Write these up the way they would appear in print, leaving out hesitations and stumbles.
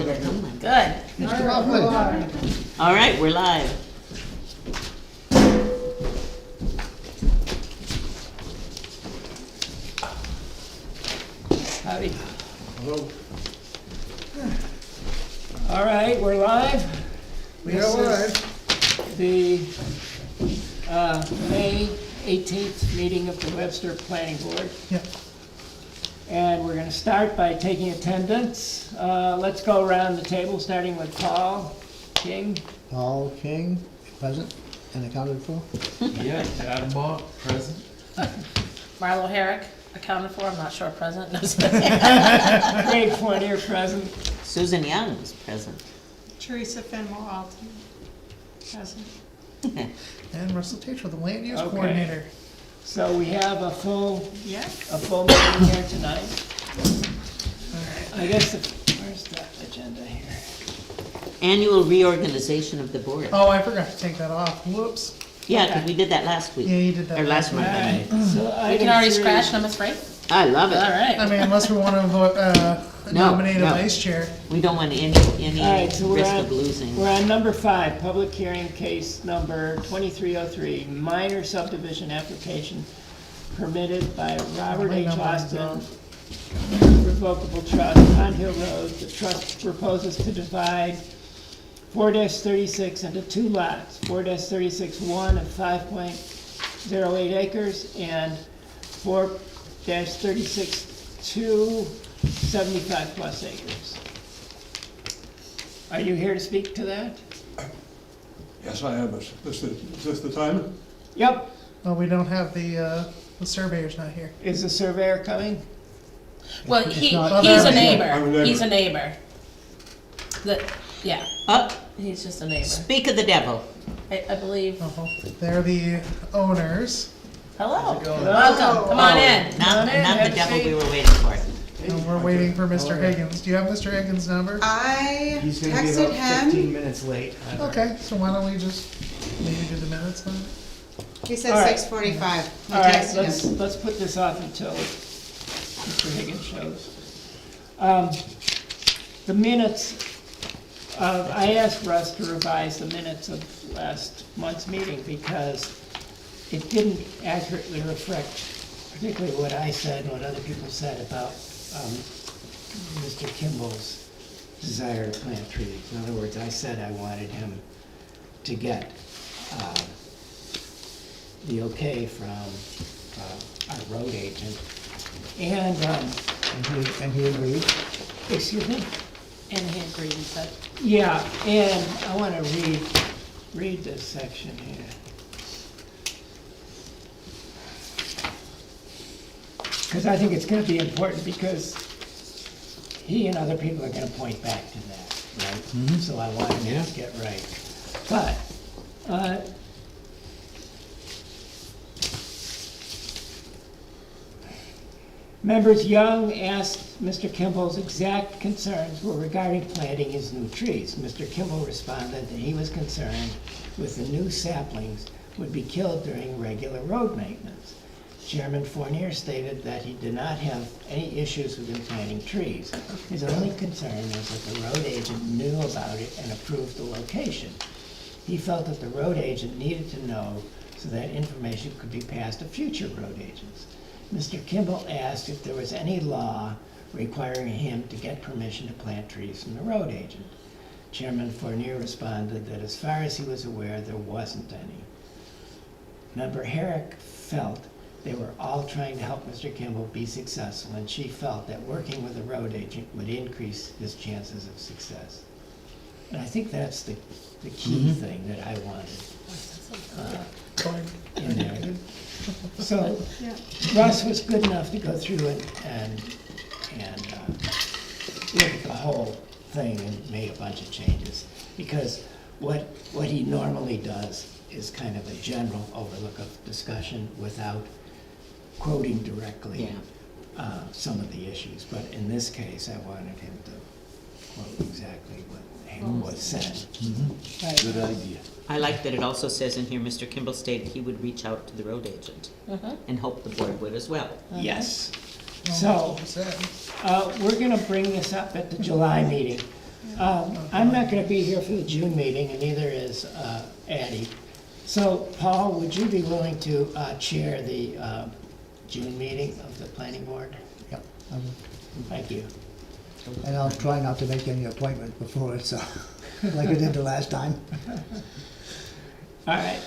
morning, Becky. Oh my God. Good. All right, we're live. Howdy. Hello. All right, we're live. We are live. The May 18th meeting of the Webster Planning Board. Yep. And we're gonna start by taking attendance. Let's go around the table, starting with Paul King. Paul King, present and accounted for. Yeah, Adam Mock, present. Marlo Herrick, accounted for, I'm not sure, present. No, Craig Fournier, present. Susan Young is present. Teresa Fenmore Alton, present. And Russell Tatro, the land use Okay. coordinator. So we have a full Yeah. meeting here tonight. I guess, where's the agenda here? Annual reorganization of the board. Oh, I forgot to take that off. Whoops. Yeah, because we did that last week. Yeah, you did that Or last last month, All I right, mean. so We item can already 3. scratch number 3? I love it. All I right. mean, unless we want to vote, No, nominate a no. vice chair. We don't want any All right, so risk of losing. we're on number 5, public hearing case number 2303, minor subdivision application permitted by Robert H. Austin, revocable trust, on Hill Road. The trust proposes to divide 4-36 into 2 lots, 4-36-1 of 5.08 acres and 4-36-2, 75 plus acres. Are you here to speak to that? Yes, I am. Is this the time? Yep. Well, we don't have the surveyor's not here. Is the surveyor coming? Well, It's he's not- a I'm a neighbor. neighbor. He's a neighbor. Yeah, Oh, he's just a neighbor. speak of the devil. I believe. Oh, they're the owners. Hello. going? Welcome. Come on in. Not, Come on in, not have the a devil seat. we were waiting for. And we're waiting for Mr. Higgins. Do you have Mr. Higgins' number? I He's gonna be texted about 15 him, minutes late. Okay, so why don't we just maybe do the minutes then? he said All right. 6:45. I All right, texted him. let's put this off until Mr. Higgins shows. The minutes, I asked Russ to revise the minutes of last month's meeting because it didn't accurately reflect particularly what I said, what other people said about Mr. Kimball's desire to plant trees. In other words, I said I wanted him to get the okay from our road agent. And, And he agreed. excuse me? And he agreed, he said. Yeah, and I want to read this section here. Because I think it's going to be important because he and other people are going to point back to that, right? So I want him to get right. But, Members Young asked Mr. Kimball's exact concerns were regarding planting his new trees. Mr. Kimball responded that he was concerned with the new saplings would be killed during regular road maintenance. Chairman Fournier stated that he did not have any issues with him planting trees. His only concern is that the road agent knew about it and approved the location. He felt that the road agent needed to know so that information could be passed to future road agents. Mr. Kimball asked if there was any law requiring him to get permission to plant trees from the road agent. Chairman Fournier responded that as far as he was aware, there wasn't any. Member Herrick felt they were all trying to help Mr. Kimball be successful, and she felt that working with a road agent would increase his chances of success. And I think that's the key thing that I wanted in there. So Russ was good enough to go through it and look at the whole thing and made a bunch of changes. Because what he normally does is kind of a general overlook of discussion without quoting directly some of the issues. But in this case, I wanted him to quote exactly what was said. Good idea. I like that it also says in here, Mr. Kimball stated he would reach out to the road agent and hope the board would as well. Yes. Well, So, that's what we said. we're gonna bring this up at the July meeting. I'm not gonna be here for the June meeting, and neither is Addie. So, Paul, would you be willing to chair the June meeting of the planning board? Yep. Thank you. And I'll try not to make any appointment before it's, like I did the last time. All right.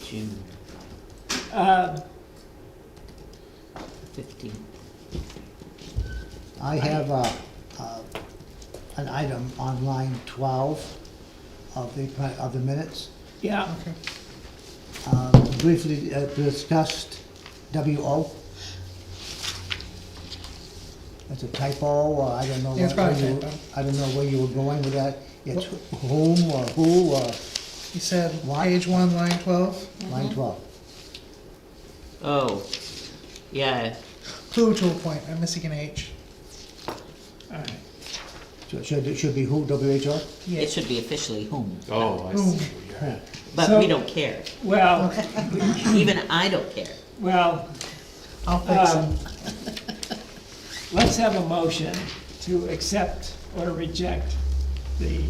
June Uh, 15. I have an item on line 12 of the minutes. Yeah, Briefly discussed WO. It's a typo, I don't know. Yeah, it's where probably a you- typo. I don't know where you were going with that. It's whom or who or He said, What? page 1, line 12. line 12. Oh, yeah, Who to appoint, I'm missing an H. all right. So it should be who, WHR? Yeah. it should be officially whom, Oh, I Whom. see. Yeah. but So- we don't care. Well, Even I don't care. well, I'll fix um, it. let's have a motion to accept or reject the,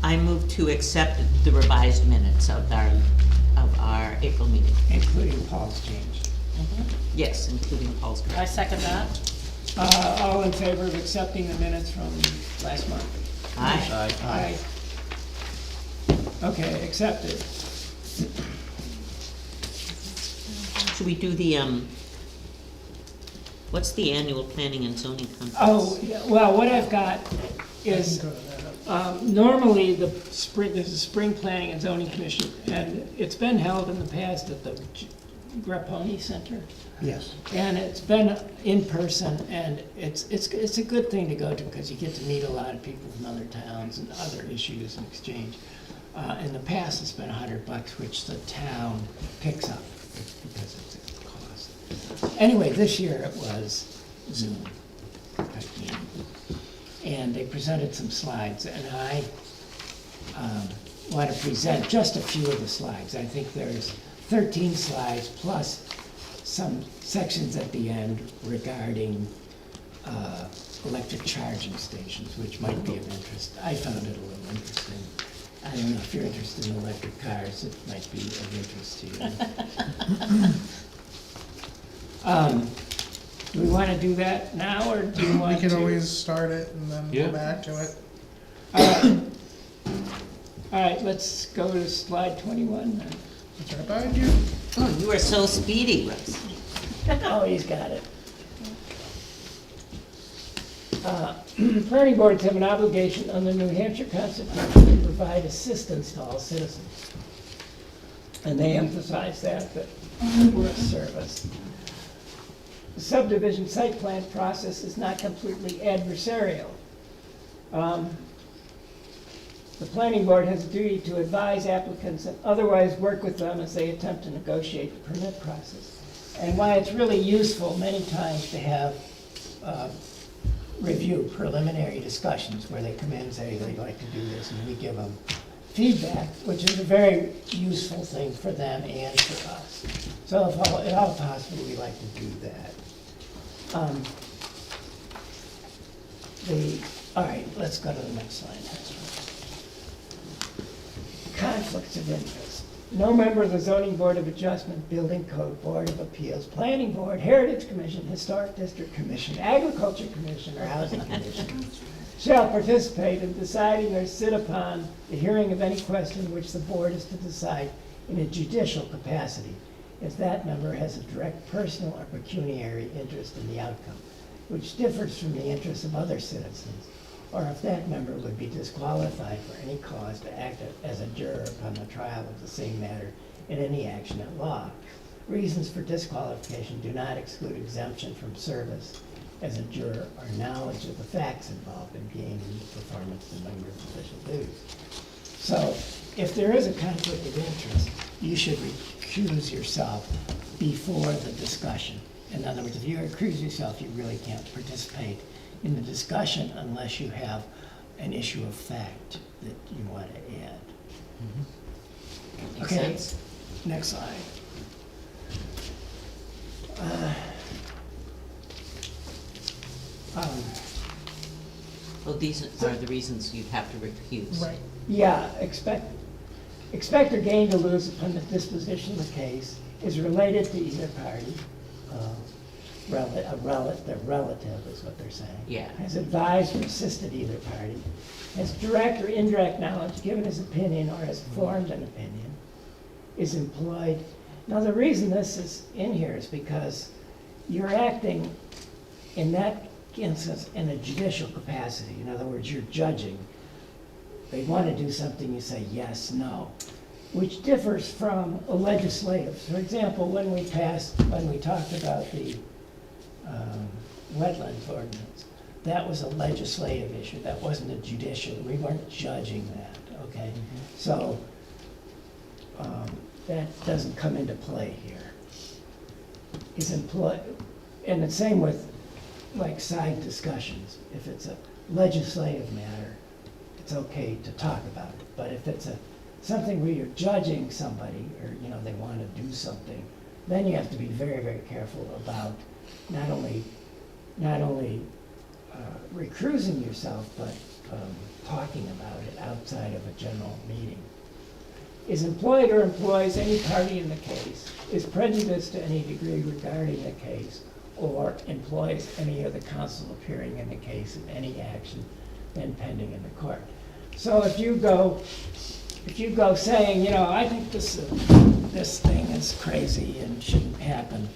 I move to accept the revised minutes of our April meeting. including Paul's change. Yes, including Paul's. I second that. All in favor of accepting the minutes from last month? Aye. Aye. Okay, accepted. Should we do the, what's the annual planning and zoning conference? Oh, yeah, well, what I've got I is, can go to that. normally there's a spring planning and zoning commission, and it's been held in the past at the Grapponi Center. Yes. And it's been in person, and it's a good thing to go to, because you get to meet a lot of people from other towns and other issues and exchange. In the past, it's been $100, which the town picks up, because it's a cost. Anyway, this year it was Zoom. And they presented some slides, and I want to present just a few of the slides. I think there's 13 slides, plus some sections at the end regarding electric charging stations, which might be of interest. I found it a little interesting. I don't know if you're interested in electric cars, it might be of interest to you. Do we want to do that now, or do you We want to? can always start it and then Yeah. go back to it. All right, let's go to slide 21 then. It's right behind you. Oh, you are so speedy, Russ. Oh, he's got it. Planning boards have an obligation under New Hampshire Constitution to provide assistance to all citizens. And they emphasize that we're a service. The subdivision site plan process is not completely adversarial. The planning board has a duty to advise applicants and otherwise work with them as they attempt to negotiate the permit process. And why it's really useful many times to have review preliminary discussions where they come in and say they'd like to do this, and we give them feedback, which is a very useful thing for them and for us. So if at all possible, we like to do that. All right, let's go to the next slide. Conflicts of interest. No member of the Zoning Board of Adjustment, Building Code, Board of Appeals, Planning Board, Heritage Commission, Historic District Commission, Agriculture Commission, or Housing Commission shall participate in deciding or sit upon the hearing of any question which the board is to decide in a judicial capacity, if that member has a direct personal or pecuniary interest in the outcome, which differs from the interests of other citizens, or if that member would be disqualified for any cause to act as a juror upon the trial of the same matter in any action at law. Reasons for disqualification do not exclude exemption from service as a juror or knowledge of the facts involved in gaining the performance of the member's official duties. So, if there is a conflict of interest, you should recuse yourself before the discussion. In other words, if you recuse yourself, you really can't participate in the discussion unless you have an issue of fact that you want to add. Makes Okay, sense. next slide. Well, these are the reasons you'd have to recuse. Right. Yeah, expect or gain to lose upon the disposition of the case is related to either party. The relative is what they're saying. Yeah. Has advised or assisted either party, has direct or indirect knowledge, given his opinion, or has formed an opinion, is employed. Now, the reason this is in here is because you're acting in that instance in a judicial capacity. In other words, you're judging. They want to do something, you say yes, no, which differs from a legislative. For example, when we talked about the wetlands ordinance, that was a legislative issue. That wasn't a judicial. We weren't judging that, okay? So that doesn't come into play here. Is employed, and the same with like side discussions. If it's a legislative matter, it's okay to talk about it. But if it's something where you're judging somebody, or they want to do something, then you have to be very, very careful about not only recusing yourself, but talking about it outside of a general meeting. Is employed or employs any party in the case, is prejudiced to any degree regarding the case, or employs any other counsel appearing in the case in any action then pending in the court. So if you go saying, I think this thing is crazy and shouldn't happen,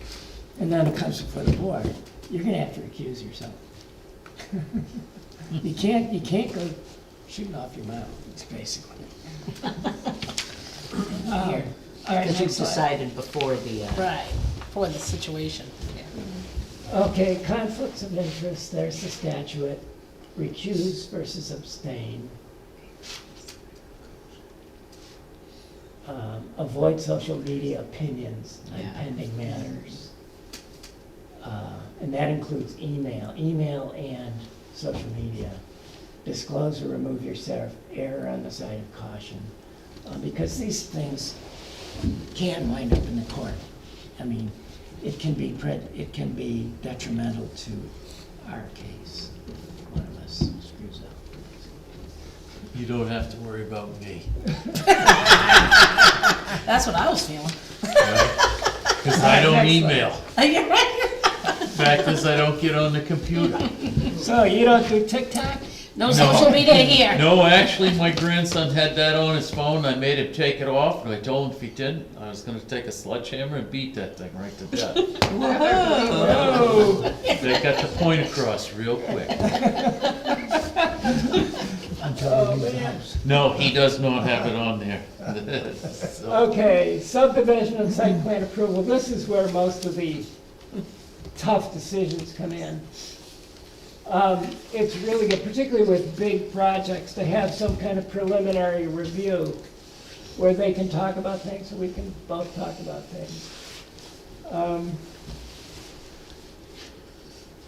and then it comes before the board, you're gonna have to recuse yourself. You can't go shooting off your mouth, it's basically. All right, Because you've next slide. decided before the, Right, for the situation, yeah. Okay, conflicts of interest, there's the statute, recuse versus abstain. Avoid social media opinions on Yeah. pending matters. And that includes email and social media. Disclose or remove yourself, err on the side of caution. Because these things can wind up in the court. I mean, it can be detrimental to our case if one of us screws up. You don't have to worry about me. That's what I was feeling. Because I don't Next email. You're right. Fact is, I don't get on the computer. So you don't do TikTok? No social media here. No, actually, my grandson had that on his phone. I made him take it off, and I told him if he didn't, I was gonna take a sledgehammer and beat that thing right to death. Whoa! They got the point across real quick. Until you leave the house. No, he does not have it on there. So, Okay, subdivision and site plan approval. This is where most of the tough decisions come in. It's really good, particularly with big projects, to have some kind of preliminary review where they can talk about things and we can both talk about things.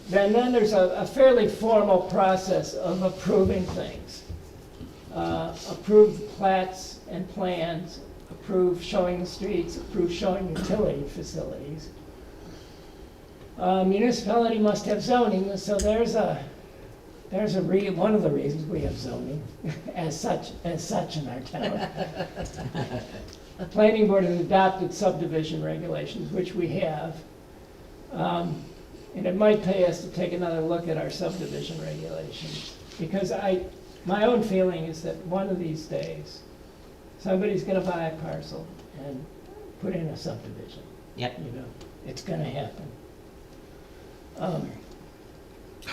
Then there's a fairly formal process of approving things. Approve plats and plans, approve showing the streets, approve showing utility facilities. Municipality must have zoning, so there's one of the reasons we have zoning as such in our town. Planning board has adopted subdivision regulations, which we have. And it might pay us to take another look at our subdivision regulations, because my own feeling is that one of these days, somebody's gonna buy a parcel and put in a subdivision. yep, It's gonna happen.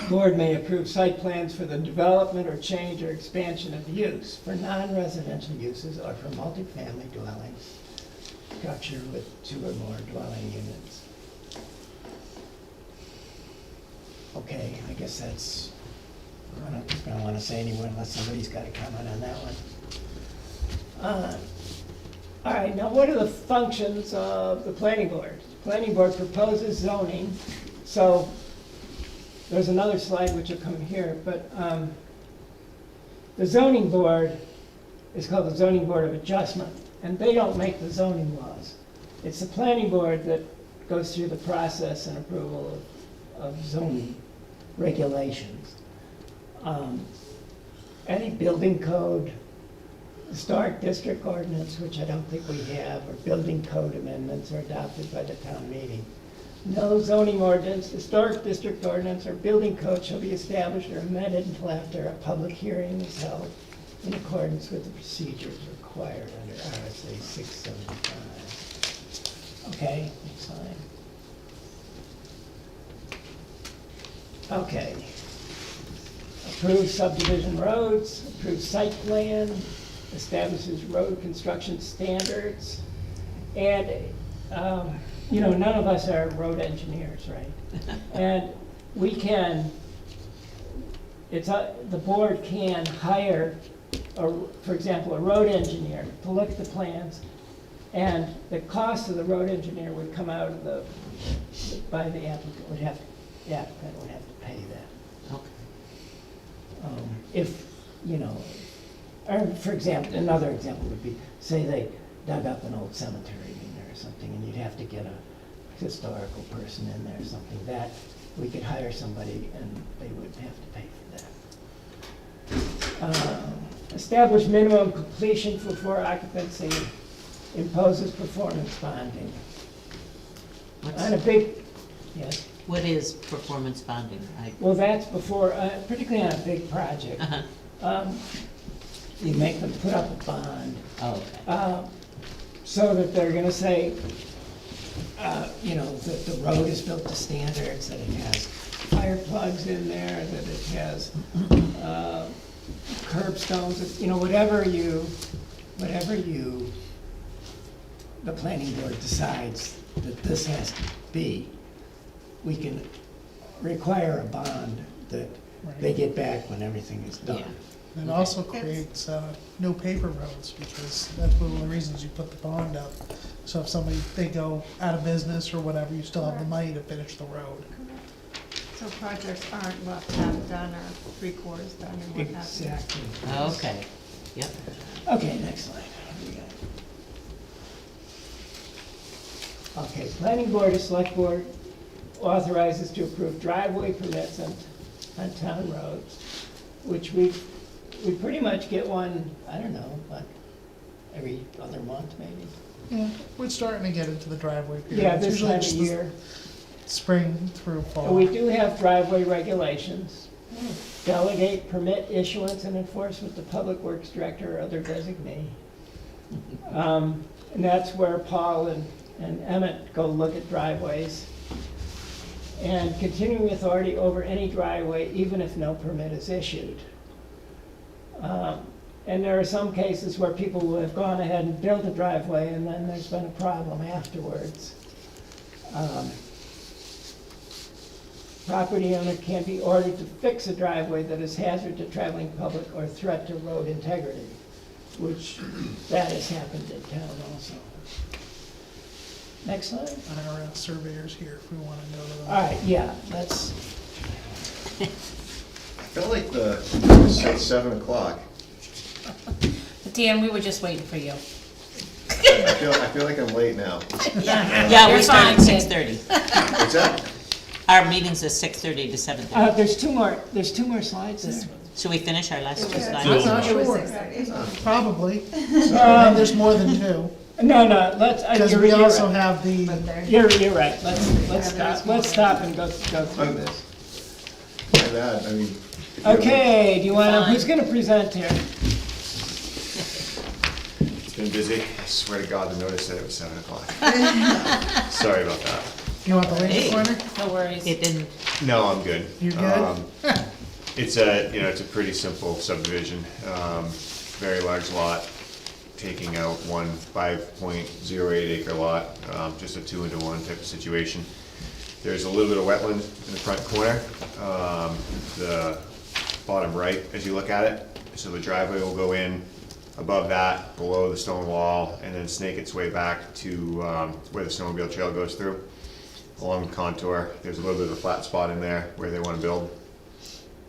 Board may approve site plans for the development or change or expansion of use for non-residential uses or for multifamily dwellings, structure with 2 or more dwelling units. Okay, I guess that's, I don't want to say anymore unless somebody's got a comment on that one. All right, now what are the functions of the planning board? The planning board proposes zoning, so there's another slide which will come here, but the zoning board is called the Zoning Board of Adjustment, and they don't make the zoning laws. It's the planning board that goes through the process and approval of zoning regulations. Any building code, historic district ordinance, which I don't think we have, or building code amendments are adopted by the town meeting. No zoning ordinance, historic district ordinance, or building code shall be established or amended until after a public hearing is held in accordance with the procedures required under RSA 675. Okay, next line. Okay. Approves subdivision roads, approves site plan, establishes road construction standards. And, you know, none of us are road engineers, right? And we can, the board can hire, for example, a road engineer to look at the plans, and the cost of the road engineer would come out of by the applicant would have to pay that. Okay. If, you know, or for example, another example would be, say they dug up an old cemetery in there or something, and you'd have to get a historical person in there or something, that we could hire somebody and they would have to pay for that. Establish minimum completion before occupancy, imposes performance bonding. On a big, yes? What is performance bonding? Well, that's before, particularly on a big project. You make them put up a bond, Oh, okay. so that they're gonna say, you know, that the road is built to standards, that it has fire plugs in there, that it has curb stones, you know, whatever the planning board decides that this has to be, we can require a bond that they get back when everything is done. Yeah. And it also creates no paper roads, because that's one of the reasons you put the bond up. So if they go out of business or whatever, you still have the money to finish the road. So projects aren't left half done or three-quarters done and what have you. Exactly. Okay, yep. Okay, next slide. What do we got? Okay, planning board or select board authorizes to approve driveway permits on town roads, which we pretty much get one, I don't know, like every other month maybe. Yeah, we're starting to get into the driveway period. Yeah, It's this usually time of just the year. Spring through fall. We do have driveway regulations. Delegate permit issuance and enforcement to Public Works Director or other designee. And that's where Paul and Emmett go look at driveways. And continuing authority over any driveway, even if no permit is issued. And there are some cases where people will have gone ahead and built a driveway and then there's been a problem afterwards. Property owner can be ordered to fix a driveway that is hazard to traveling public or threat to road integrity, which that has happened in town also. Next slide. IRS surveyors here if we want to go to them. All right, yeah, let's, I felt like it said 7 o'clock. Dan, we were just waiting for you. I feel like I'm late now. Yeah, we You're start at fine, six kid. 30. What's that? Our meeting's at 6:30 to 7:30. there's two more slides there. Should we finish our last two I'm slides? not It was sure. 6:30. Probably. And there's more than two. No, let's, Because you're we right. also have the, You're right, let's stop and go through this. My bad, I mean. if you Okay, do you wanna, Fine. who's gonna present here? It's been busy. I swear to God, the notice said it was 7 o'clock. Sorry about that. you want the laser Hey. pointer? No worries. It didn't, No, I'm good. You good? It's a pretty simple subdivision, very large lot, taking out one 5.08 acre lot, just a 2-into-1 type of situation. There's a little bit of wetland in the front corner, the bottom right as you look at it. So the driveway will go in above that, below the stone wall, and then snake its way back to where the snowmobile trail goes through. Along the contour, there's a little bit of a flat spot in there where they want to build.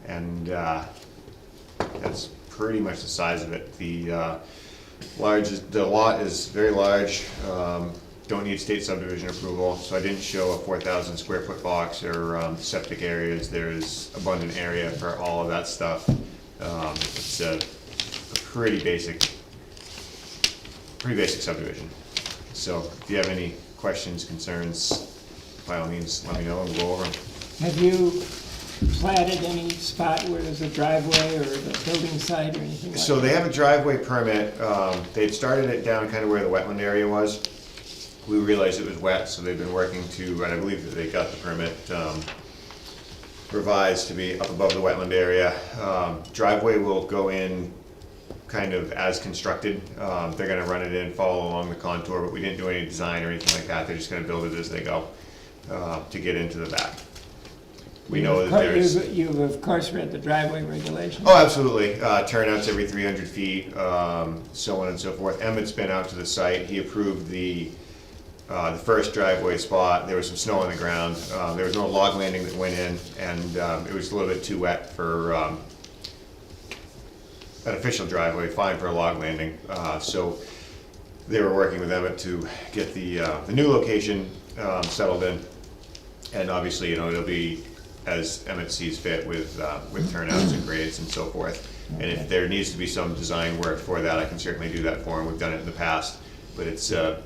And that's pretty much the size of it. The lot is very large, don't need state subdivision approval, so I didn't show a 4,000 square foot box or septic areas. There's abundant area for all of that stuff. It's a pretty basic subdivision. So if you have any questions, concerns, by all means, let me know and we'll go over them. Have you platted any spot where there's a driveway or the building site or anything like that? So they have a driveway permit. They'd started it down kind of where the wetland area was. We realized it was wet, so they've been working to, and I believe that they got the permit revised to be up above the wetland area. Driveway will go in kind of as constructed. They're gonna run it in, follow along the contour, but we didn't do any design or anything like that. They're just gonna build it as they go to get into the back. We know that there's. You've of course read the driveway regulations? Oh, absolutely. Turnouts every 300 feet, so on and so forth. Emmett's been out to the site. He approved the first driveway spot. There was some snow on the ground. There was no log landing that went in, and it was a little bit too wet for an official driveway, fine for a log landing. So they were working with Emmett to get the new location settled in. And obviously, it'll be as Emmett sees fit with turnouts and grades and so forth. And if there needs to be some design work for that, I can certainly do that for him. We've done it in the past, but it's a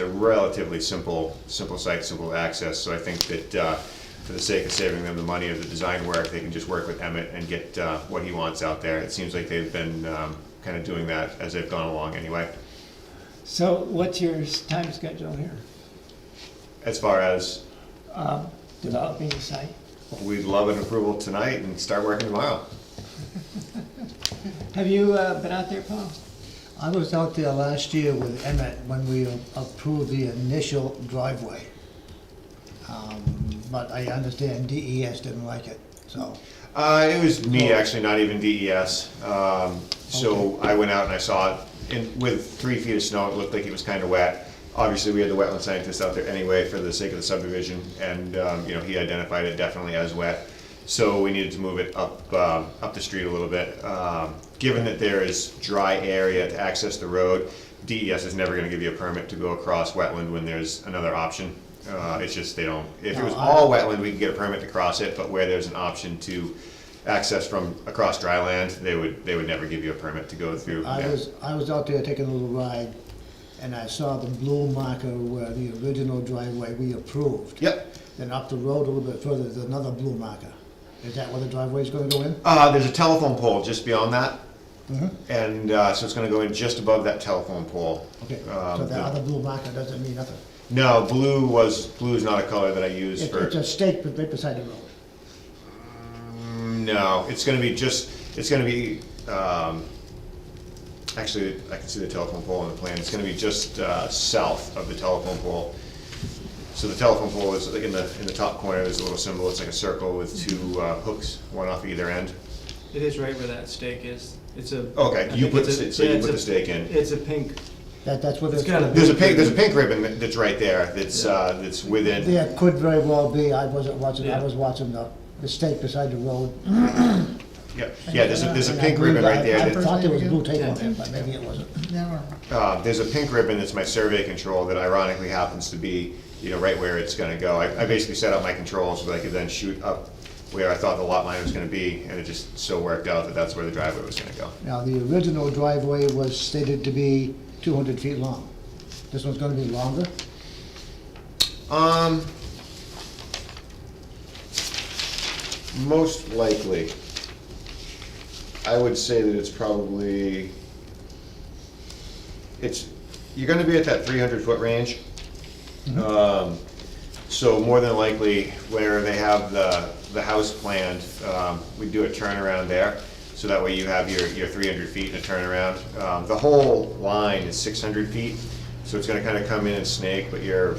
relatively simple site, simple access. So I think that for the sake of saving them the money of the design work, they can just work with Emmett and get what he wants out there. It seems like they've been kind of doing that as they've gone along anyway. So what's your time schedule here? As far as, Developing the site? we'd love an approval tonight and start working tomorrow. Have you been out there, Paul? I was out there last year with Emmett when we approved the initial driveway. But I understand DES didn't like it, so. It was me, actually, not even DES. So I went out and I saw it, with 3 feet of snow, it looked like it was kind of wet. Obviously, we had the wetland scientist out there anyway for the sake of the subdivision, and, he identified it definitely as wet. So we needed to move it up the street a little bit. Given that there is dry area to access the road, DES is never gonna give you a permit to go across wetland when there's another option. It's just, they don't, if it was all wetland, we could get a permit to cross it, but where there's an option to access from across dry land, they would never give you a permit to go through. I was out there taking a little ride, and I saw the blue marker where the original driveway we approved. Yep. Then up the road a little bit further, there's another blue marker. Is that where the driveway's gonna go in? There's a telephone pole just beyond that. And so it's gonna go in just above that telephone pole. Okay, so the other blue marker doesn't mean nothing. No, blue is not a color that I use for. It's a stake right beside the road. No, it's gonna be, actually, I can see the telephone pole on the plan. It's gonna be just south of the telephone pole. So the telephone pole is like in the top corner, there's a little symbol. It's like a circle with two hooks, one off either end. It is right where that stake is. It's a. Okay, I you think put it's the, a- so yeah, you it's put a- the stake in. It's a pink. That's what It's it's got a gonna There's be. a pink ribbon that's right there, that's within. There could very well be, I wasn't watching, I Yeah. was watching the stake beside the road. Yeah, there's a And I pink ribbon believe right there. I that- thought there was blue tape on it, but maybe it wasn't. Never. There's a pink ribbon that's my survey control that ironically happens to be, right where it's gonna go. I basically set up my controls so that I could then shoot up where I thought the lot line was gonna be, and it just so worked out that that's where the driveway was gonna go. Now, the original driveway was stated to be 200 feet long. This one's gonna be longer? Most likely, I would say that it's probably, you're gonna be at that 300-foot range. So more than likely, where they have the house planned, we do a turnaround there. So that way you have your 300 feet and a turnaround. The whole line is 600 feet, so it's gonna kinda come in and snake, but you're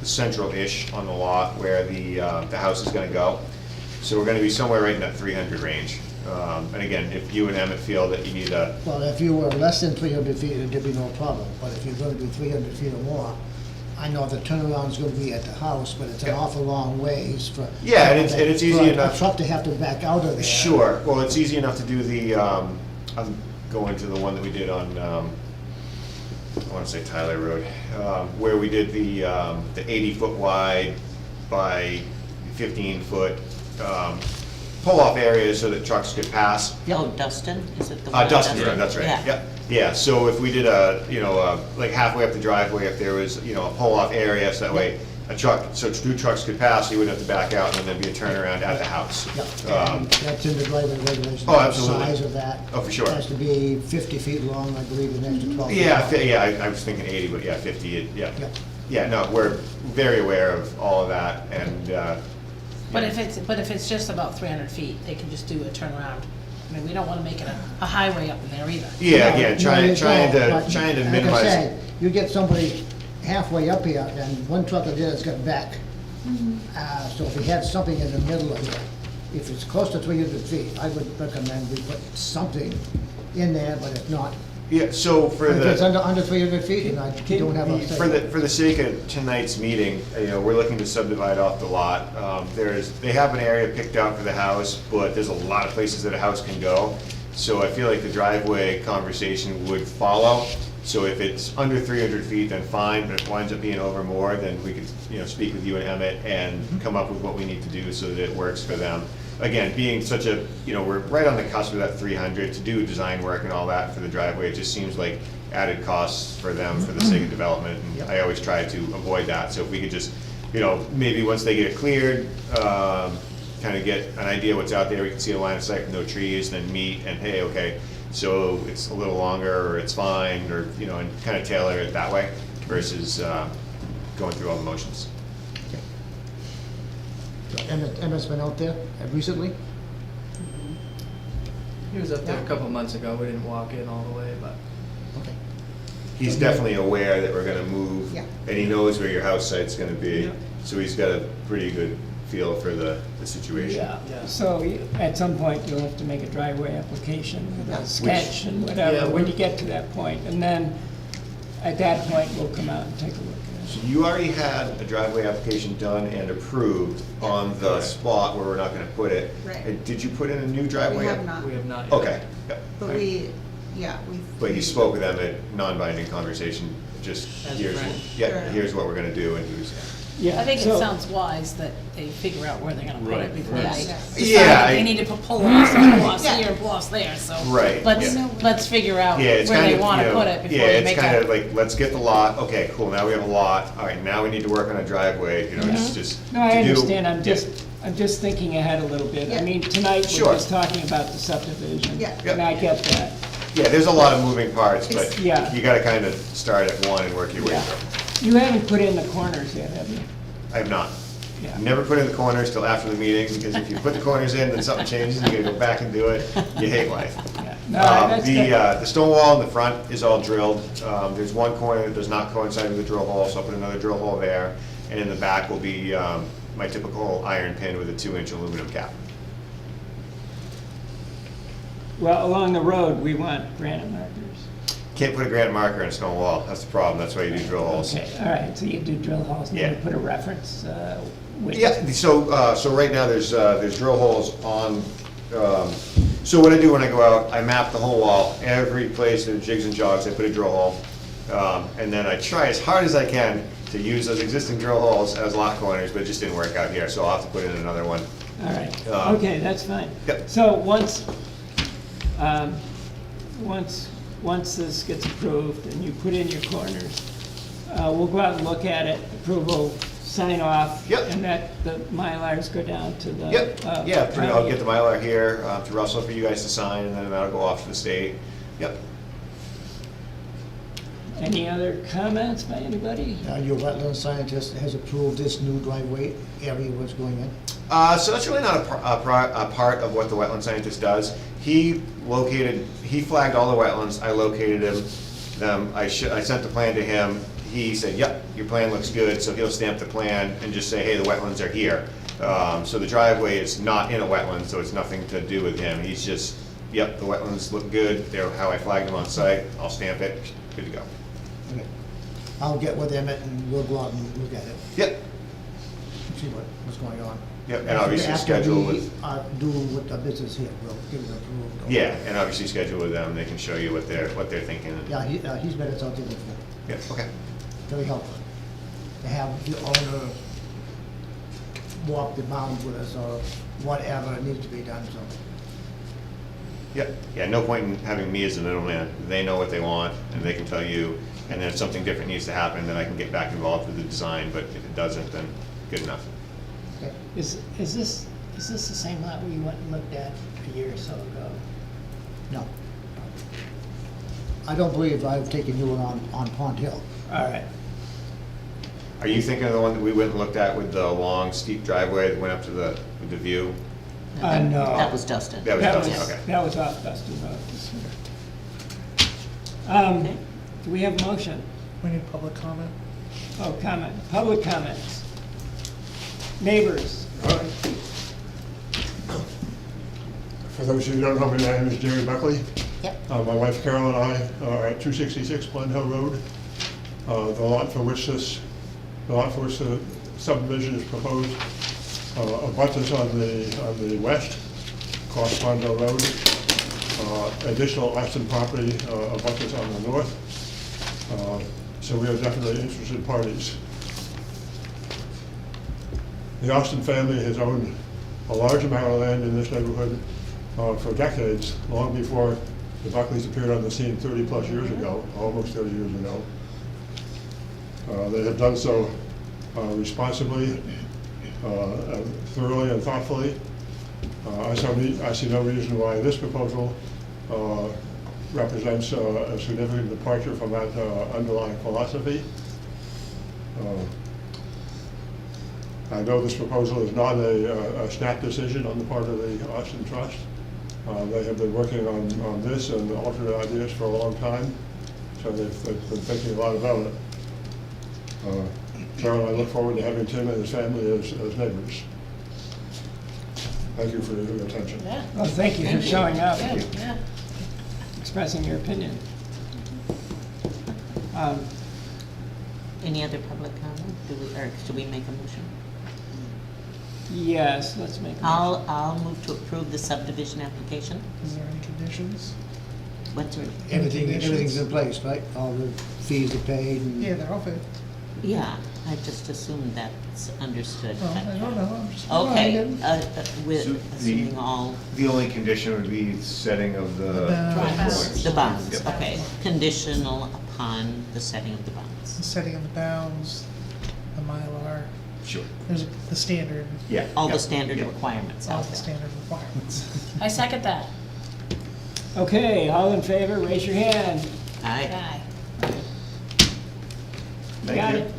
central-ish on the lot where the house is gonna go. So we're gonna be somewhere right in that 300 range. And again, if you and Emmett feel that you need a, Well, if you were less than 300 feet, it'd be no problem, but if you're gonna be 300 feet or more, I know the turnaround's gonna be at the house, but it's an awful long ways for. Yeah, and it's easy for enough. a truck to have to back out of there. Sure, well, it's easy enough to do the, I'm going to the one that we did on I wanna say Tyler Road, where we did the 80-foot wide by 15-foot, pull-off areas so that trucks could pass. Oh, Dustin, is it the one? Dustin Road, that's right, Yeah. yep. Yeah, so if we did like halfway up the driveway, if there was, a pull-off area, so that way a truck, so two trucks could pass, you wouldn't have to back out, and then there'd be a turnaround at the house. Yeah, and that's in the driveway regulations. Oh, absolutely. The size of that. Oh, for sure. Has to be 50 feet long, I believe, an extra 12 feet. Yeah, long. yeah, I was thinking 80, but yeah, 50, yeah. Yeah. Yeah, no, we're very aware of all of that, and, But if it's just about 300 feet, they can just do a turnaround. I mean, we don't wanna make it a highway up in there either. yeah, No, again, no, trying you to, don't, but trying to like I minimize. said, you get somebody halfway up here, and one truck of theirs got back. So if we had something in the middle of it, if it's close to 300 feet, I would recommend we put something in there, but if not, Yeah, so for if it's the, under 300 feet, and you don't have a. for the sake of tonight's meeting, we're looking to subdivide off the lot. They have an area picked out for the house, but there's a lot of places that a house can go. So I feel like the driveway conversation would follow. So if it's under 300 feet, then fine, but if it winds up being over more, then we could, speak with you and Emmett and come up with what we need to do so that it works for them. Again, being such a, we're right on the cusp of that 300, to do design work and all that for the driveway, it just seems like added costs for them for the sake of development, and I always try to avoid that. So if we could just, maybe once they get it cleared, kind of get an idea what's out there, we can see a line of sight with no trees, then meet, and hey, okay, so it's a little longer, or it's fine, or, and kind of tailor it that way, versus going through all the motions. So Emmett's been out there recently? He was up there a couple of months ago. We didn't walk in all the way, but Okay. He's definitely aware that we're gonna move, Yeah. and he knows where your house site's gonna be, Yeah. so he's got a pretty good feel for the situation. Yeah. So at some point, you'll have to make a driveway application with a sketch and Yeah, whatever, when we- you get to that point. And then, at that point, we'll come out and take a look So at it. you already had a driveway application done and approved on the Correct. spot where we're not gonna put it. Right. And did you put in a new driveway? We have not, we have not yet. Okay, yeah. but we, we. But you spoke with them at non-binding conversation, just As a here's, friend. yeah, Sure. here's what we're gonna do, and he was, Yeah, I think it so- sounds wise that they figure out where they're gonna put Right, it before right. they Yeah. decide Yeah, they I- need to put pull-offs and pull-offs Yeah. here and pull-offs there, so. Right, Let's, yeah. let's figure out yeah, where it's kind they of, wanna put it yeah, before we it's make kind a. of like, let's get the lot, okay, cool, now we have a lot, all right, now we need to work on a driveway, it's just. No, I to do- understand, yeah. I'm just thinking ahead a little bit. I Yeah. mean, tonight, we're Sure. just talking about the subdivision. Yeah. And I get that. Yeah, there's a lot of moving parts, but Yeah. you gotta kind of start at one and work your way Yeah. through. You haven't put in the corners yet, have you? I have not. Yeah. Never put in the corners till after the meeting, because if you put the corners in, then something changes, and you gotta go back and do it, you hate life. Yeah. No, that's good. The stone wall in the front is all drilled. There's one corner that does not coincide with the drill hole, so I'll put another drill hole there. And in the back will be my typical iron pin with a 2-inch aluminum cap. Well, along the road, we want granite markers. Can't put a granite marker in a stone wall, that's the problem, that's why you do drill holes. Okay, all right, so you do drill holes, and then you Yeah. put a reference with. Yeah, so right now, there's drill holes on, so what I do when I go out, I map the whole wall, every place that jigs and jogs, I put a drill hole. And then I try as hard as I can to use those existing drill holes as lot corners, but it just didn't work out here, so I'll have to put in another one. All right, Um, okay, that's fine. Yep. So once this gets approved and you put in your corners, we'll go out and look at it, approval, sign off. Yep. And that, the Mylars go down to the. Yep, yeah, county. I'll get the Mylar here to Russell for you guys to sign, and then that'll go off to the state. Yep. Any other comments by anybody? Your wetland scientist has approved this new driveway area what's going in? So that's really not a part of what the wetland scientist does. He flagged all the wetlands, I located them, I sent the plan to him. He said, yep, your plan looks good, so he'll stamp the plan and just say, hey, the wetlands are here. So the driveway is not in a wetland, so it's nothing to do with him. He's just, yep, the wetlands look good, they're how I flagged them on site, I'll stamp it, good to go. Okay. I'll get with Emmett and we'll go out and look at it, Yep, see what's going on. yep, and obviously schedule with. After we do with the business here, we'll give it approved. Yeah, and obviously schedule with them, they can show you what they're thinking. Yeah, he's met us out there before. Yeah, okay. Very helpful. To have the owner walk the bounds with us or whatever needs to be done, so. Yeah, no point in having me as the middleman. They know what they want, and they can tell you, and then if something different needs to happen, then I can get back involved with the design, but if it doesn't, then good enough. Okay. Is this the same lot we went and looked at a year or so ago? No. I don't believe I've taken you on Pond Hill. All right. Are you thinking of the one that we went and looked at with the long steep driveway that went up to with the view? No. That was Dustin. That was Dustin, okay. That was off Dustin Road. Okay. Do we have a motion? We need public comment. Oh, comment, public comments. Neighbors. For those of you who don't know me, my name is Jerry Buckley. Yep. My wife Carol and I are at 266 Glen Hill Road. The lot for which the subdivision is proposed abuts us on the west, across Pond Hill Road. Additional Austin property abuts us on the north. So we are definitely interested parties. The Austin family has owned a large amount of land in this neighborhood for decades, long before the Buckleys appeared on the scene 30-plus years ago, almost 30 years ago. They have done so responsibly, thoroughly and thoughtfully. I see no reason why this proposal represents a significant departure from that underlying philosophy. I know this proposal is not a snap decision on the part of the Austin Trust. They have been working on this and alternate ideas for a long time, so they've been thinking a lot about it. Carol, I look forward to having Tim and his family as neighbors. Thank you for your attention. Yeah. Well, thank you for showing up, Yeah, yeah. expressing your opinion. Any other public comment? Should we make a motion? Yes, let's make a motion. I'll move to approve the subdivision application. Is there any conditions? What's your, Everything's in place, right? All the fees are paid and. Yeah, they're all paid. yeah, I just assumed that's understood. Well, I don't know, I'm just. Okay, reminding. with So assuming all The only condition would be setting of The bounds. the bounds, Yep. okay. Conditional upon the setting of the The bounds. setting of the bounds, the Mylar, Sure. there's the standard, Yeah. All yeah, the standard yeah. requirements all out the there. standard requirements. I second that. Okay, all in favor, raise your hand. Aye. Aye. Thank Got you. it.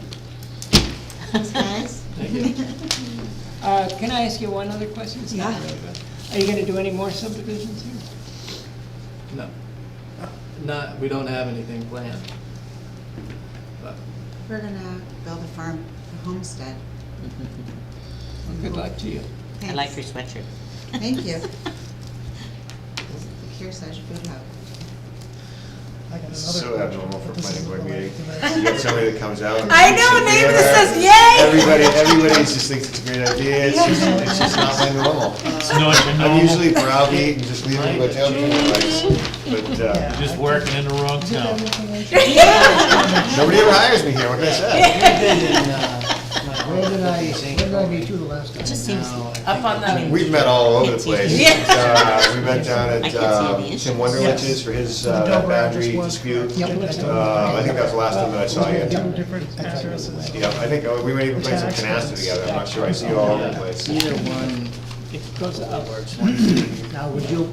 Thanks, guys. Thank you. Can I ask you one other question? It's not really about- Are you gonna do any more subdivisions here? No. We don't have anything planned. But We're gonna build a farm, a homestead. Well, good luck to you. I like your sweatshirt. Thank you. Here's such food hub. I got another So question, abnormal for but this planning isn't board related meeting. to You that. got somebody that comes out. and I know, sits neighbor there. that says, "Yay!" Everybody just thinks it's a great idea. It's just not my normal. It's not your I'm normal. usually browbeat and just leave it go down to the place. But Yeah. Just working in the wrong town. nobody ever hires me here. What can I say? Where did I meet you the last time? It just seems, Up on the, We've met all over the place. Yeah. We met down I at can't see any issues. Tim Wonderlich's for his The Dover boundary address was dispute. correct. Yep. I think that was the last time that I saw you. Two different addresses. Yeah, I think we might even play some canasta together. I'm not sure. I see you all over the place. either one It goes up. works. Now, was you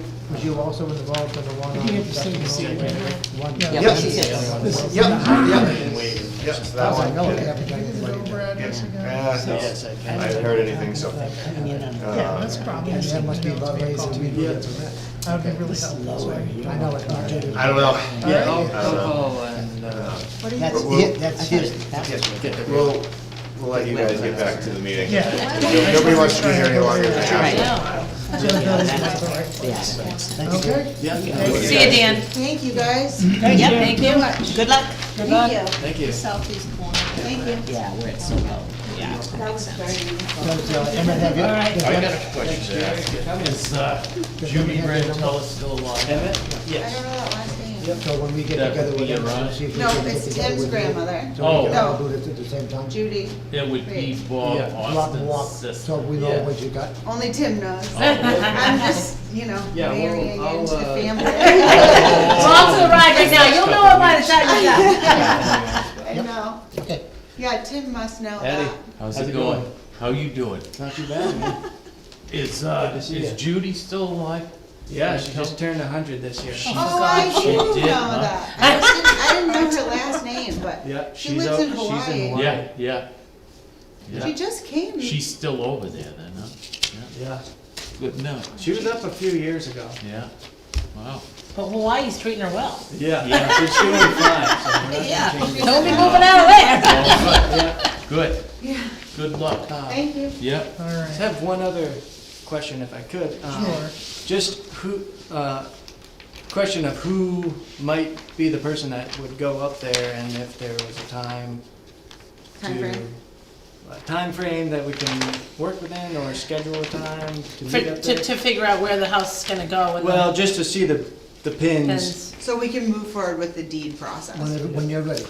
also involved in the one on? It'd be interesting to see it. One. yeah, Yeah. what is it? This is- Yep, yep, that Plus, I one. know it Yeah. happened. I didn't The write it Dover down. address again? I haven't heard anything, so. Yeah, that's probably. And that must be about raising me. That would be really helpful, so I- I know it's not. I don't know. Yeah, I I'll don't know. call and, That's Well, it, that's his. get the. We'll let you guys get back to the meeting. Yeah. Nobody wants to be here any longer than they Right. have no. So that is the right place. Yeah. Okay? Yeah. See you, Dan. Thank you, guys. Yep, Thank you. good luck. Good luck. Thank you. Southeast corner. Thank you. Yeah, where it's so low, yeah. That was very useful. Emmett, have you? All right. I got a question to ask. Is Judy Rantola still alive? Emmett? I don't know that last name. So when we get That together would with be them, around. we'll see if we No, can get it's together Tim's with you. grandmother. So we can No. all do this at the same time. Judy. It would be Wait. Bob Yeah. Walk and walk, Austin's sister. so we know Yeah. what you got. Only Tim knows. Oh. I'm just, Yeah, well, marrying I'll, into the family. We're on to the ride right now, you'll know it by the time you're done. I know. Okay. Yeah, Tim must know Eddie. that. How's How's it it going? going? How you doing? Not too bad, man. Is, to see is ya. Judy still alive? Yeah, she just turned 100 this year. Oh, I She do know did, huh? that. I didn't know her last name, but Yeah, she she's lives out- in she's in Hawaii. Hawaii. Yeah, yeah. She Yeah. just came. She's still over there then, huh? Yeah. Yeah, Good enough. she was up a few years ago. Yeah. Wow. But Hawaii's treating her well. Yeah, she's doing fine, so we're not Yeah, gonna change don't be it. moving out of there. Oh, Yeah. good. Yeah, Good luck. thank you. Yeah. All I right, have one other question if I could. sure. Just who, question of who might be the person that would go up there and if there was a time Time frame. that we can work within or schedule a time to For, meet up there? to figure out where the house is gonna go and Well, the just to see the pins. pins. So we can move forward with the deed process. When you're ready.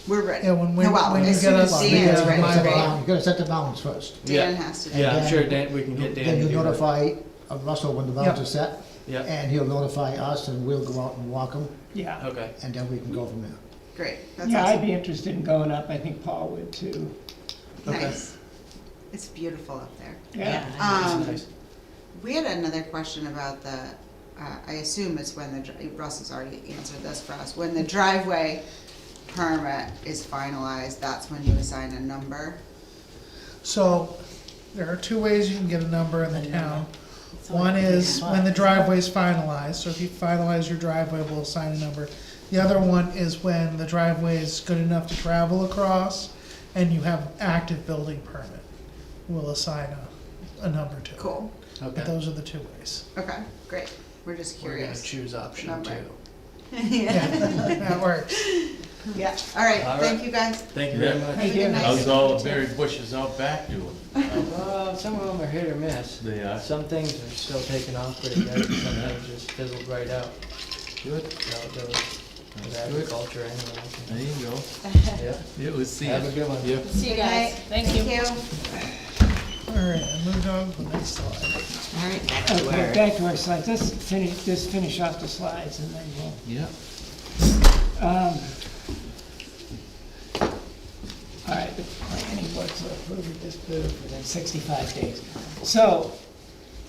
We're ready. Yeah, when Well, you as get soon us as the, Dan's uh, ready, my right? bond. You gotta set the balance first. Dan has to do Yeah, that. I'm sure Dan, we can get Dan Then to you do that. notify Russell when the balance Yep. is set, Yeah, and he'll notify us, and we'll go out and walk them, Yeah, okay. and then we can go from there. Great, that's yeah, I'd awesome. be interested in going up, I think Paul would too. Okay. Nice. It's beautiful up there. Yeah. Um, Nice. We had another question about the, I assume it's when Russ has already answered this for us, when the driveway permit is finalized, that's when you assign a number? So, there are two ways you can get a number in the town. One is when the driveway's finalized, so if you finalize your driveway, we'll assign a number. The other one is when the driveway is good enough to travel across and you have an active building permit. We'll assign a number to it. Cool, But Okay. those are the two ways. okay, great, we're just We're gonna curious. choose option Number. 2. Yeah, that works. Yeah, all right, All thank right. you guys. Thank you Yeah. very much. Thank you. How's all the berry bushes out back doing? Some of them are hit or miss. They are. Some things are still taking off pretty good, and some things just fizzled right out. Good. So it goes with That's good. agriculture anyway. There you go. Yeah. Yeah, we'll see. Have a good one. Yep. See you guys, thank you. All right, I moved on to the next slide. All right, back to Okay, our, back to our slides, let's finish off the slides and then Yeah. we'll, all right, the planning board to approve or disapprove within 65 days. So,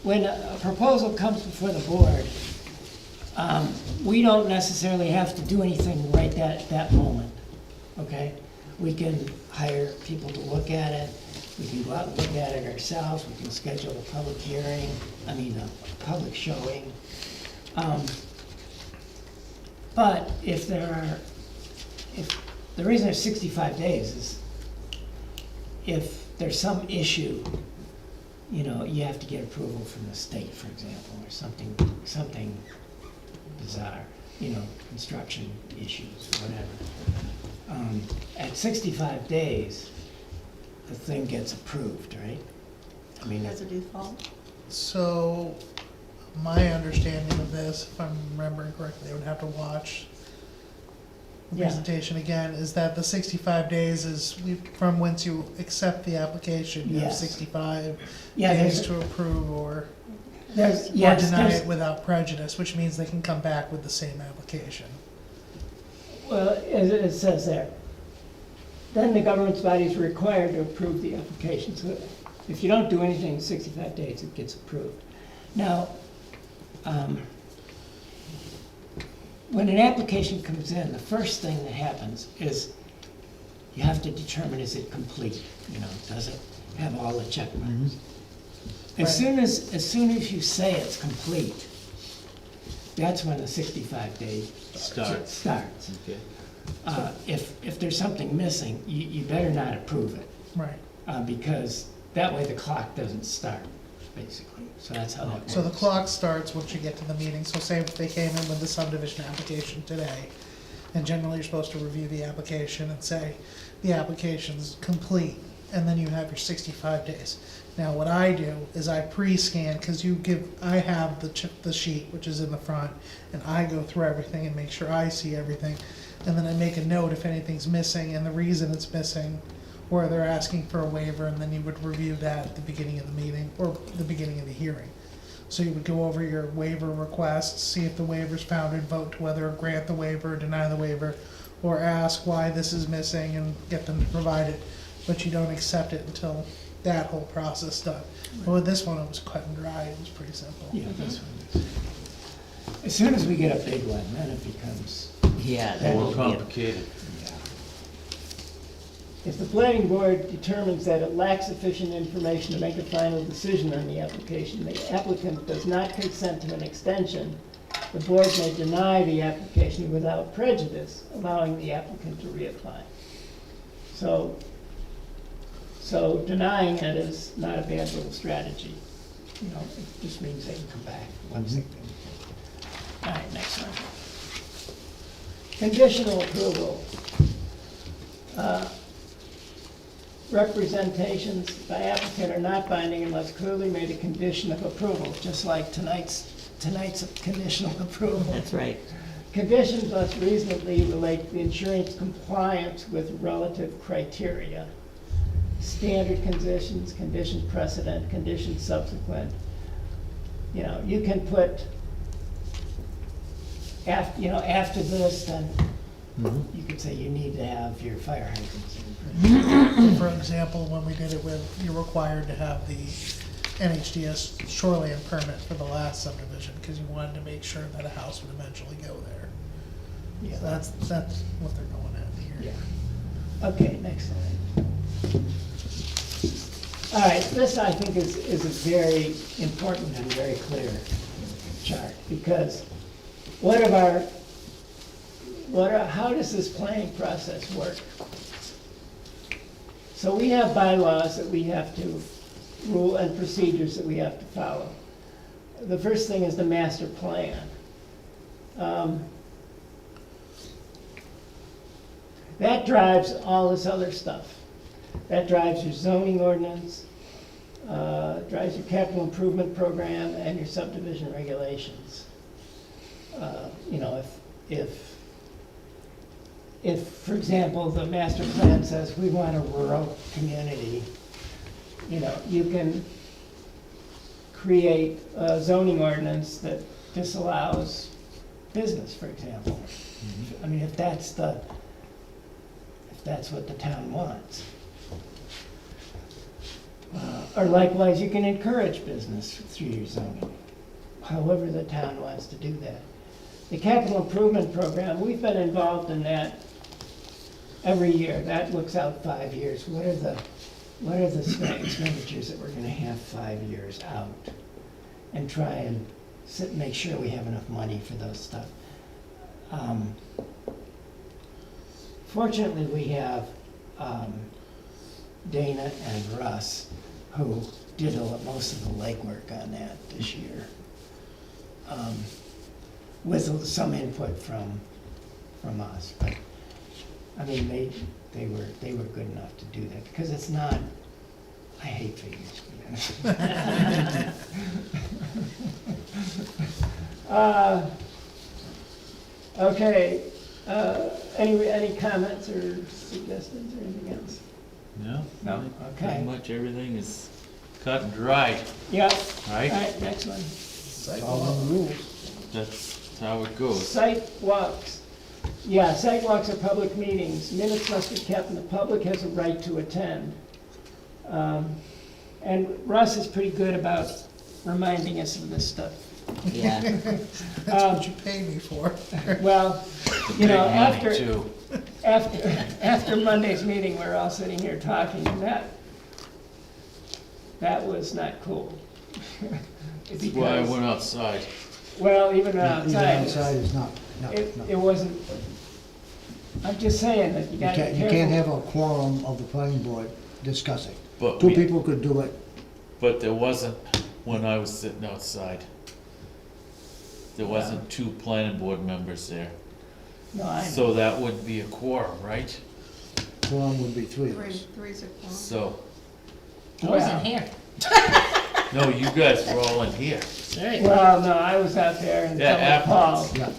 when a proposal comes before the board, we don't necessarily have to do anything right that moment, okay? We can hire people to look at it, we can go out and look at it ourselves, we can schedule a public hearing, a public showing. But if the reason there's 65 days is if there's some issue, you have to get approval from the state, for example, or something bizarre, construction issues or whatever. At 65 days, the thing gets approved, right? As a default? So, my understanding of this, if I'm remembering correctly, I would have to watch the Yeah. presentation again, is that the 65 days is from whence you accept the application, you have Yes. 65 Yeah, days there's, to approve or yes, deny there's, it without prejudice, which means they can come back with the same application. well, it says there. Then the government's body is required to approve the application. So if you don't do anything in 65 days, it gets approved. Now, when an application comes in, the first thing that happens is you have to determine, is it complete? Does it have all the check marks? As soon as you say it's complete, that's when the 65 days starts. Okay. If there's something missing, you better not approve it, Right. because that way the clock doesn't start, basically. So that's how that works. So the clock starts once you get to the meeting, so say if they came in with the subdivision application today, and generally you're supposed to review the application and say, the application's complete, and then you have your 65 days. Now, what I do is I pre-scan, cause I have the sheet, which is in the front, and I go through everything and make sure I see everything. And then I make a note if anything's missing and the reason it's missing, or they're asking for a waiver, and then you would review that at the beginning of the meeting, or the beginning of the hearing. So you would go over your waiver requests, see if the waiver's founded, vote to whether grant the waiver, deny the waiver, or ask why this is missing and get them to provide it, but you don't accept it until that whole process is done. But with this one, it was cut and dry, it was pretty simple. Yeah, this one is. As soon as we get a big one, then it becomes, Yeah, that More will be, complicated. if the planning board determines that it lacks sufficient information to make a final decision on the application, the applicant does not consent to an extension, the board may deny the application without prejudice, allowing the applicant to reapply. So denying it is not a bad little strategy. You know, it just means they can come back once they can. All right, next one. Conditional approval. Representations by applicant are not binding unless clearly made a condition of approval, just like tonight's conditional approval. that's right. Conditions must reasonably relate to the insurance compliance with relative criteria. Standard conditions, conditions precedent, conditions subsequent. You know, you can put after this, then you could say you need to have your fire hydrants in. For example, when we did it with, you're required to have the NHDS shoreline permit for the last subdivision, because you wanted to make sure that a house would eventually go there. Yeah. So that's what they're going at here. Yeah. Okay, next slide. All right, this I think is a very important and very clear chart, because how does this planning process work? So we have bylaws that we have to rule and procedures that we have to follow. The first thing is the master plan. That drives all this other stuff. That drives your zoning ordinance, drives your capital improvement program, and your subdivision regulations. You know, if, for example, the master plan says we want a rural community, you know, you can create a zoning ordinance that disallows business, for example. I mean, if that's what the town wants. Or likewise, you can encourage business through your zoning, however the town wants to do that. The capital improvement program, we've been involved in that every year. That looks out 5 years. What are the expenditures that we're gonna have 5 years out? And try and make sure we have enough money for those stuff. Fortunately, we have Dana and Russ, who did most of the legwork on that this year, with some input from us. But I mean, they were good enough to do that, because it's not. I hate figures. Okay. Any comments or suggestions or anything else? No? No? I think Okay. Pretty much everything is cut and dried, Yep. right? All right, next one. All the rules. That's how it goes. Site walks. Yeah, site walks are public meetings. Minutes must be kept and the public has a right to attend. And Russ is pretty good about reminding us of this stuff. Yeah, That's what you pay me for. Well, you know, Big money, too. after Monday's meeting, we're all sitting here talking, and that was not cool. That's why I went outside. Well, even Even outside, outside is not, no. it wasn't, I'm just saying that you You gotta be can't, careful. you can't have a quorum of the planning board discussing. But Two we- people could do it. But there wasn't when I was sitting outside. There wasn't two planning board members there. No, I know. So that would be a quorum, right? Quorum would be three of us. Three's a quorum. So, I wasn't here. No, you guys were all in here. Right. Well, no, I was out there and Yeah, Paul. Yeah.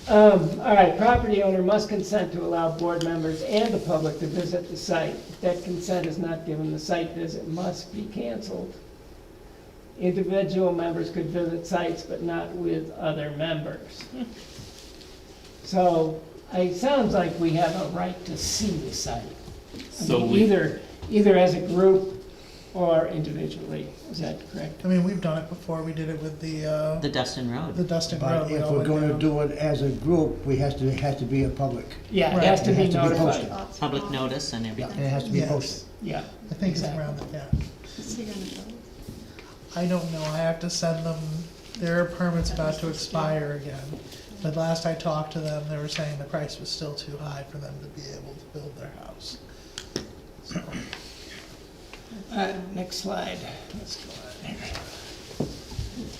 All right, property owner must consent to allow board members and the public to visit the site. If that consent is not given, the site visit must be canceled. Individual members could visit sites, but not with other members. So, it sounds like we have a right to see the site. I So mean, we- either as a group or individually, is that correct? I mean, we've done it before, we did it with the The Dustin Road. Dustin But Road. We if all we're went gonna down. do it as a group, has to be a public. Yeah, it Right. has to It be has to be notified. posted. Public notice and Yeah, everything. it has to be Yes. posted. Yeah, I think it's Exactly. around, yeah. Is he gonna go? I don't know, I have to send them, their permit's about to expire again. But last I talked to them, they were saying the price was still too high for them to be able to build their house. So, next slide. Let's go on here.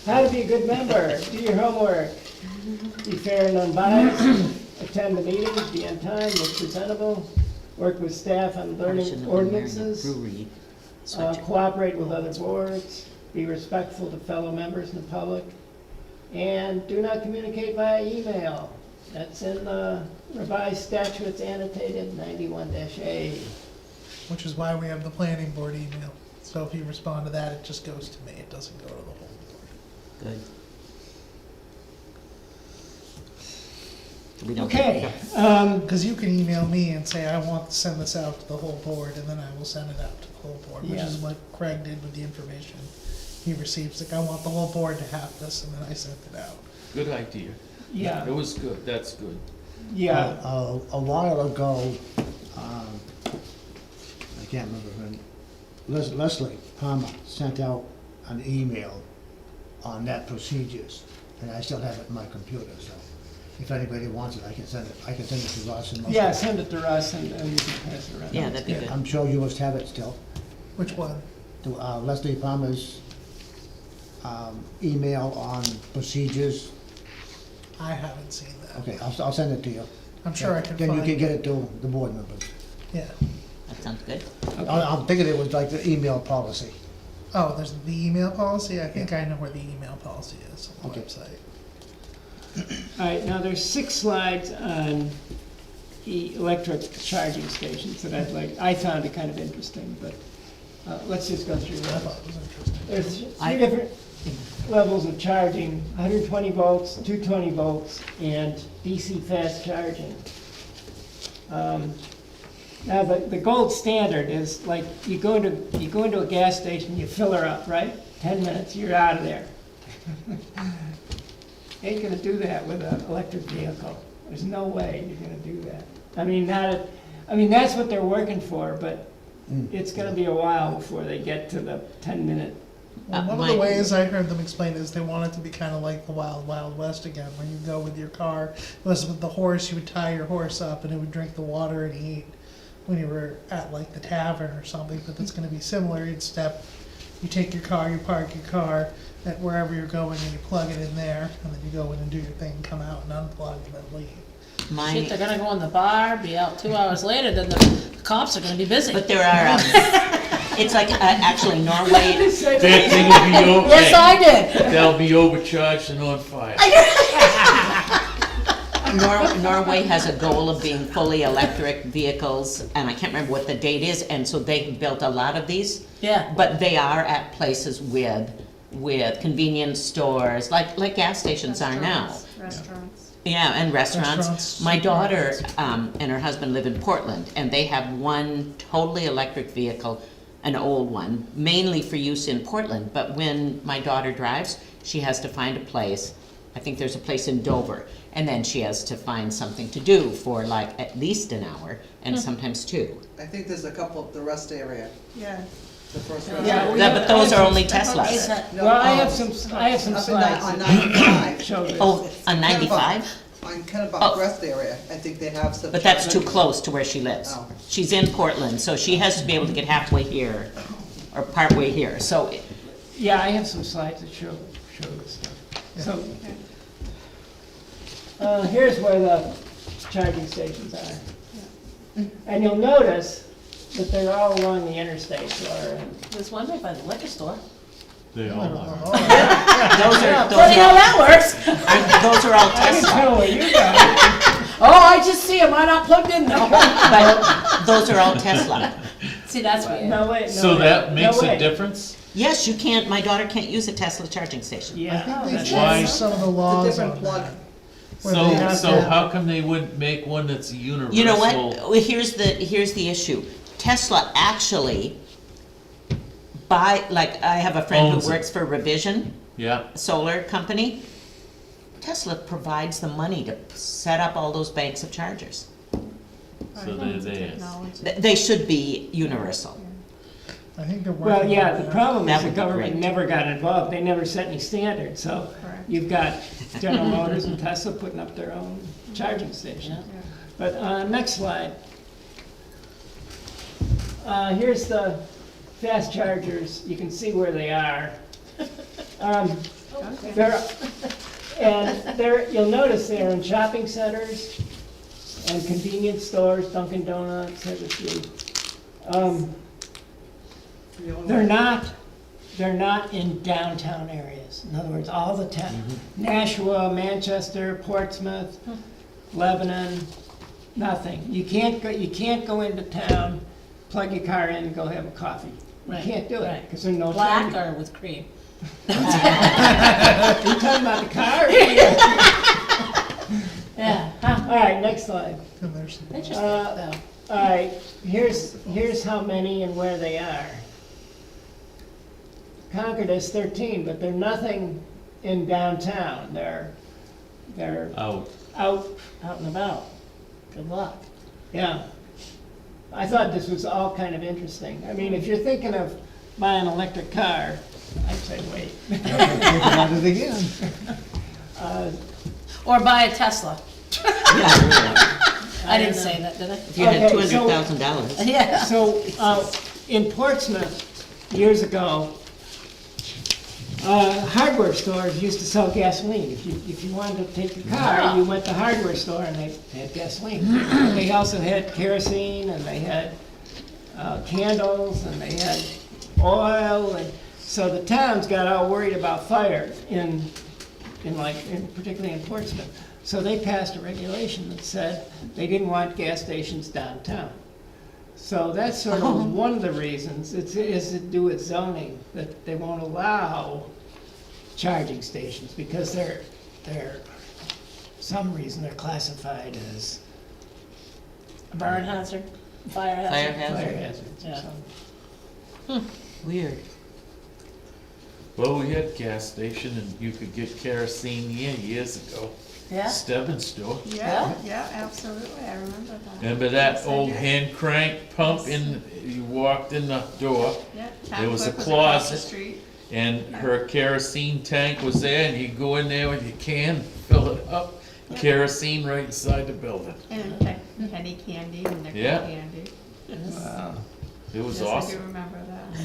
How to be a good member, do your homework, be fair and unbiased, attend the meetings, be on time, look presentable, work with staff on Probably learning shouldn't have been wearing a ordinances, brewery sweatshirt. cooperate with other boards, be respectful to fellow members and the public, and do not communicate via email. That's in the revised statutes annotated 91-A. which is why we have the planning board email. So if you respond to that, it just goes to me, it doesn't go to the whole board. Good. We don't. Okay, Because you can email me and say, I want to send this out to the whole board, and then I will send it out to the whole board, which Yeah. is what Craig did with the information he receives. Like, I want the whole board to have this, and then I sent it out. Good idea. yeah, It was good, that's good. yeah. A while ago, I can't remember when, Leslie Palmer sent out an email on that procedures, and I still have it in my computer, so if anybody wants it, I can send it to Ross and. Yeah, send it to Russ and you can pass it around. Yeah, that'd be Yeah, good. I'm sure you must have it still. Which one? To Leslie Palmer's email on procedures. I haven't seen that. Okay, I'll send it to you. I'm sure I can Then you find can it. get it to the board members. Yeah. That sounds good. I'm thinking it was like the email policy. Oh, there's the email policy? I think I know where the email policy is on the Okay. website. All right, now there's 6 slides on electric charging stations that I found it kind of interesting, but let's just go through I that. thought it was interesting. There's 3 different levels of charging, 120 volts, 220 volts, and DC fast charging. Now, the gold standard is like, you go into a gas station, you fill her up, right? 10 minutes, you're out of there. Ain't gonna do that with an electric vehicle. There's no way you're gonna do that. I mean, that's what they're working for, but it's gonna be a while before they get to the 10-minute. Well, one of my- the ways I heard them explain it is they want it to be kind of like the Wild Wild West again, where you go with your car. It was with the horse, you would tie your horse up and it would drink the water and eat when you were at like the tavern or something, but it's gonna be similar. You take your car, you park your car at wherever you're going and you plug it in there, and then you go in and do your thing, come out and unplug and then leave. Shit, they're My, gonna go in the bar, be out 2 hours later, then the cops are gonna be busy. but there are, it's like, actually Norway, That thing will be over. Yes, I did. They'll be overcharged and on fire. Norway has a goal of being fully electric vehicles, and I can't remember what the date is, and so they've built a lot of these. Yeah. But they are at places with convenience stores, like gas stations are now. Restaurants. Yeah, and restaurants. Restaurants, My daughter, supermarkets. and her husband live in Portland, and they have one totally electric vehicle, an old one, mainly for use in Portland, but when my daughter drives, she has to find a place. I think there's a place in Dover, and then she has to find something to do for like at least an hour, and sometimes 2. I think there's a couple of the rest area, Yeah. the first Yeah, restaurant. we Yeah, have- but those are only Is Teslas. that- No, Well, I have some Up in slides on that 95. show this. Oh, on 95? On Kennebunk Oh. rest area, I think they have some. But that's too close to where she lives. Oh. She's in Portland, so she has to be able to get halfway here, or partway here, so Yeah, I have some slides that show this stuff. So, here's where the charging stations are. And you'll notice but they're all along the interstate, or, There's one right by the liquor store. They all are. Those are, Funny how that works. those are all I can Tesla. tell where you go. Oh, I just see them, I'm not plugged in though. But those are all Tesla. See, that's weird. No way, no So way. that No makes way. a difference? Yes, you can't, my daughter can't use a Tesla charging station. I Yeah. think they that's- Why? changed some of the It's a laws different on plug. that. Where they have So to- how come they wouldn't make one that's universal? You know what? Well, here's the issue. Tesla actually like, I have a friend Owns who it. works for Revision Yeah, Solar Company. Tesla provides the money to set up all those banks of chargers. so they're theirs. Technology. They should be universal. I think they're Well, working yeah, on the that. problem That is the would be government great. never got involved, they never set any standards, so Correct. you've got General Motors and Tesla putting up their own charging stations. But, next slide. Here's the fast chargers, you can see where they are. You'll notice they're in shopping centers and convenience stores, Dunkin' Donuts, have a few. They're not in downtown areas. In other words, all the town, Nashua, Manchester, Portsmouth, Lebanon, nothing. You can't go into town, plug your car in and go have a coffee. You Right, can't do it, right. because there's no Black charging. or with cream? Are you talking about the car? Yeah, All right, next slide. And there's some- interesting though. All right, here's how many and where they are. Concord has 13, but they're nothing in downtown. They're Out. out, Out and about. Good luck. yeah. I thought this was all kind of interesting. I mean, if you're thinking of buying an electric car, I'd say wait. Think about it again. Or buy a Tesla. I didn't know. say that, did I? If you had Okay, so- $200,000. Yeah. So, in Portsmouth, years ago, hardware stores used to sell gasoline. If you wanted to take your car, you went to the hardware store and they had gasoline. They also had kerosene, and they had candles, and they had oil, and so the towns got all worried about fire particularly in Portsmouth. So they passed a regulation that said they didn't want gas stations downtown. So that's sort of one of the reasons, is to do with zoning, that they won't allow charging stations, because they're, some reason they're classified as A burn hazard, fire hazard. Fire fire hazard. hazards or Yeah. something. Weird. Well, we had gas station and you could get kerosene here years ago. Yeah? Stebbins store. Yeah, yeah, absolutely, I remember that. Remember that Yes, I old do. hand crank pump you walked in the door Yeah, there was a Town Clerk across the closet. street. and her kerosene tank was there and you go in there with your can, fill it up, kerosene right inside the building. And penny candy and nickel Yeah. candy. Wow. It was Yes, I do awesome. remember that.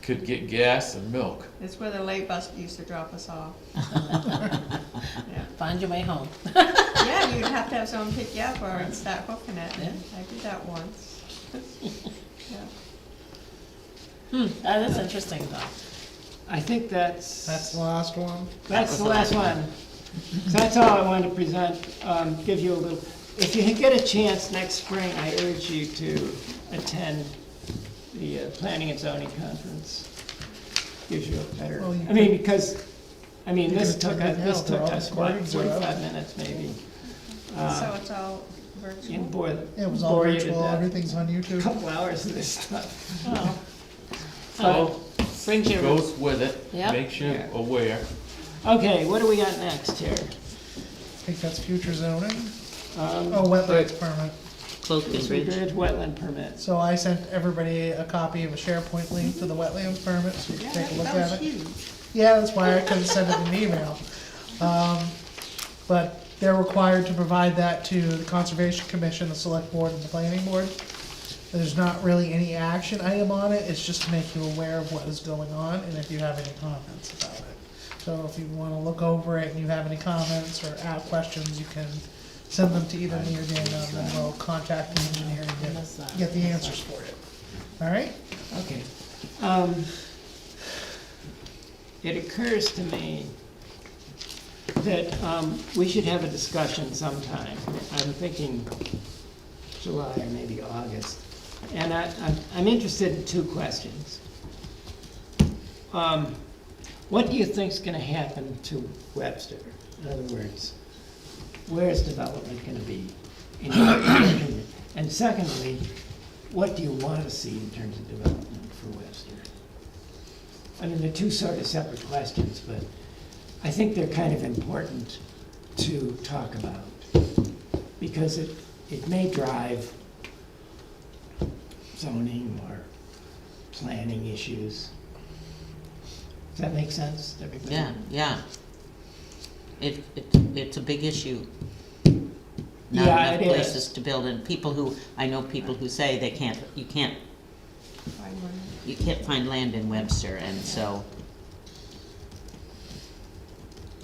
Could get gas and milk. It's where the late bus used to drop us off. Yeah. Find your way home. Yeah, you'd have to have someone pick you up or start hooking it. Yeah. I did that once. Yeah. That is interesting though. I think That's that's the last one. the last one. So that's all I wanted to present, give you a little, if you get a chance next spring, I urge you to attend the Planning and Zoning Conference. Gives you a better, Well, you I mean, because, You this could took, attend it now this for took all the us, what, recordings are up. 45 minutes maybe. So it's all virtual. And bore the, It was all bore you to virtual, death. everything's on A YouTube. couple hours of this stuff. Oh. So, Brings you. goes with it, Yep. makes you Yeah. aware. Okay, what do we got next here? I think that's future zoning. Um, Oh, wetlands permit. Clothespin Bridge. Bridge wetland permits. So I sent everybody a copy of a SharePoint link to the wetlands permit, so you can take a look That at was it. huge. Yeah, that's why I couldn't send it in an email. But they're required to provide that to the Conservation Commission, the Select Board, and the Planning Board. There's not really any action item on it, it's just to make you aware of what is going on, and if you have any comments about it. So if you wanna look over it and you have any comments or questions, you can send them to either me or Dana, and then we'll contact the engineer and get the answers for you. All right? Okay. It occurs to me that we should have a discussion sometime. I'm thinking July or maybe August. And I'm interested in two questions. What do you think's gonna happen to Webster? In other words, where's development gonna be? in your opinion? And secondly, what do you want to see in terms of development for Webster? I mean, they're two sort of separate questions, but I think they're kind of important to talk about, because it may drive zoning or planning issues. Does that make sense to everybody? Yeah. It's a big issue. Yeah, Not it enough is. places to build, and I know people who say you can't find land in Webster, and so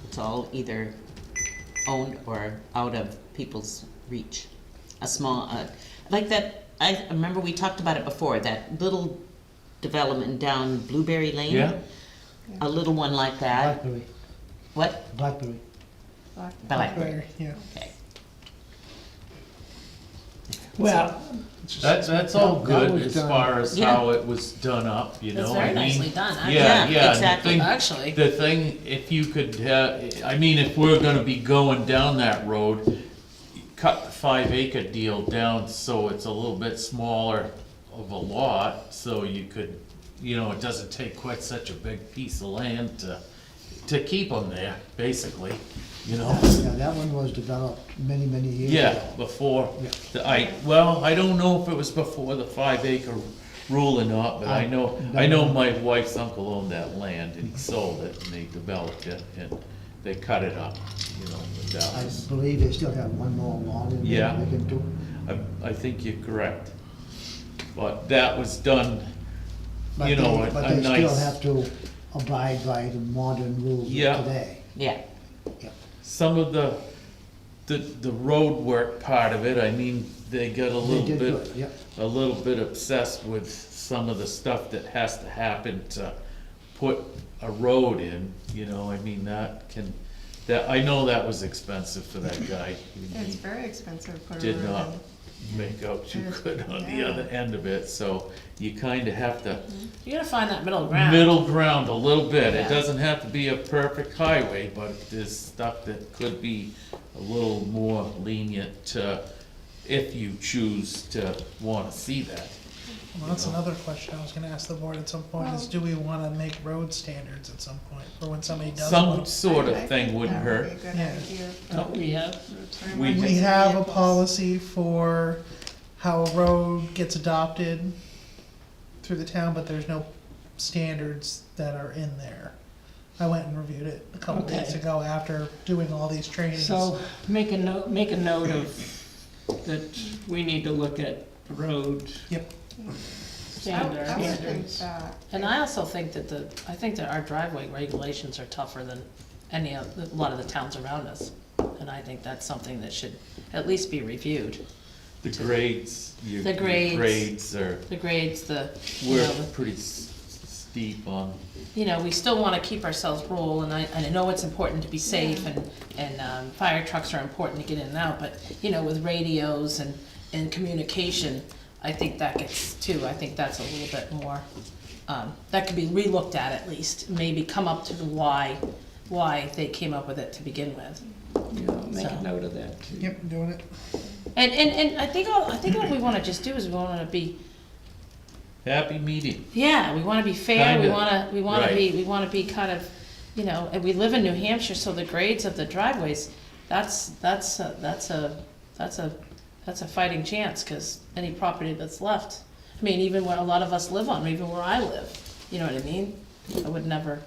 it's all either owned or out of people's reach. A small, like that, I remember we talked about it before, that little development down Blueberry Lane. Yeah. A little one like that. Blackberry, What? Blackberry. Blackberry. Yeah. Okay. Well, That's all That good was as done. far as Yeah. how it was done up, you know, It's I very mean. nicely done, actually. Yeah, Yeah, yeah, and the exactly. thing- Actually. The thing, if you could, I mean, if we're gonna be going down that road, cut the 5 acre deal down so it's a little bit smaller of a lot, so you could, you know, it doesn't take quite such a big piece of land to keep them there, basically, you know? Yeah, that one was developed many, many years ago. Yeah, before, I don't know if it was before the 5 acre rule or not, but I know my wife's uncle owned that land and he sold it and they developed it and they cut it up, you know, and that I was, believe they still have one more lot in there Yeah. they can do. I think you're correct. But that was done, But you know, they- But a they still nice, have to abide by the modern rules of Yeah. today. Yeah. some of the road work part of it, I mean, they got a They little did bit. good, yep. a little bit obsessed with some of the stuff that has to happen to put a road in, you know, I mean, I know that was expensive for that guy. It's He very expensive to put a did road not in. make out too It's- good on the yeah. other end of it, so you kinda have to You gotta find that middle ground. middle ground a little bit. It Yeah. doesn't have to be a perfect highway, but there's stuff that could be a little more lenient to, if you choose to wanna see that. Well, that's another question I was gonna ask the board at some point, is do we wanna make road standards at some point, for when somebody does Some one? sort I of think thing wouldn't that would hurt. be a good Yeah. idea. don't we have, We- We have a policy for how a road gets adopted through the town, but there's no standards that are in there. I went and reviewed it a couple Okay. days ago after doing all these trainings. so make a note of that we need to look at road Yep, standards. I would think that. And I also think that I think that our driveway regulations are tougher than a lot of the towns around us. And I think that's something that should at least be reviewed. The grades, your The grades. grades are, The grades, we're pretty steep on, we still wanna keep ourselves rural, and I know it's important to be safe, and fire trucks are important to get in and out, but, with radios and communication, I think that gets too, I think that's a little bit more, that could be relooked at least, maybe come up to the why they came up with it to begin with. Yeah, make a So- note of that too. yep, I'm doing it. And I think what we wanna just do is we wanna be, happy medium. yeah, we wanna be fair, we Kinda, wanna right. we wanna be kind of, and we live in New Hampshire, so the grades of the driveways, that's a fighting chance, cause any property that's left, I mean, even where a lot of us live on, even where I live, you know what I mean? I would never,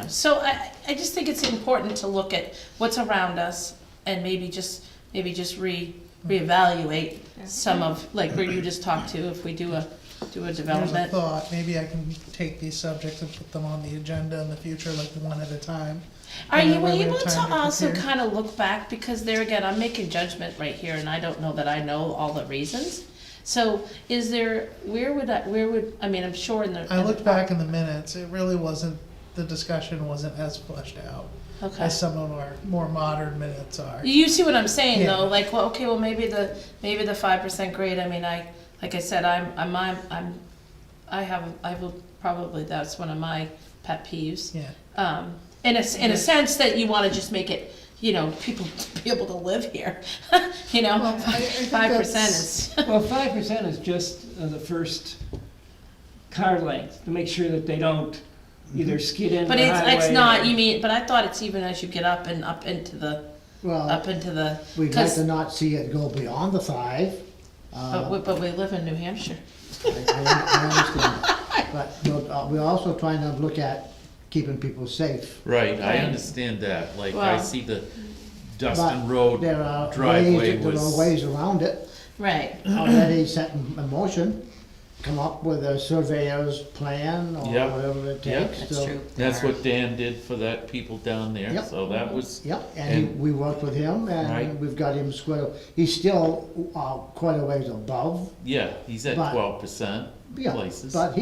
so I just think it's important to look at what's around us and maybe just reevaluate some of, like where you just talked to, if we do a Here's a development. thought, maybe I can take these subjects and put them on the agenda in the future, like one at a time. Are And you that way we have able to time to also prepare. kind of look back, because there again, I'm making judgment right here, and I don't know that I know all the reasons. So is there, I mean, I'm sure in the. I looked back in the minutes, it really wasn't, the discussion wasn't as fleshed out Okay. as some of our more modern minutes are. You see what I'm saying, Yeah. though, like, well, okay, well, maybe the 5% grade, I mean, like I said, I will, probably, that's one of my pet peeves. Yeah. In a sense that you wanna just make it, you know, people to be able to live here, you know? Well, I think 5% that's- is, Well, 5% is just the first car length, to make sure that they don't either skid into but the highway. it's not, you mean, but I thought it's even as you get up into the, Well, cause, we'd like to not see it go beyond the 5. but we live in New Hampshire. I understand that. But we're also trying to look at keeping people safe. Right, I Right. understand that, like, I Well- see the Dustin But Road there are driveway there are was, ways around it, Right. already set in motion. Come up with a surveyor's plan or Yep. whatever it Yep. takes. That's so- true. that's what Dan did for that people down there, Yep. so that was, Yep, And- we worked with him Right. and we've got him square, he's still quite a ways above. yeah, he's at But- 12% Yeah, places. but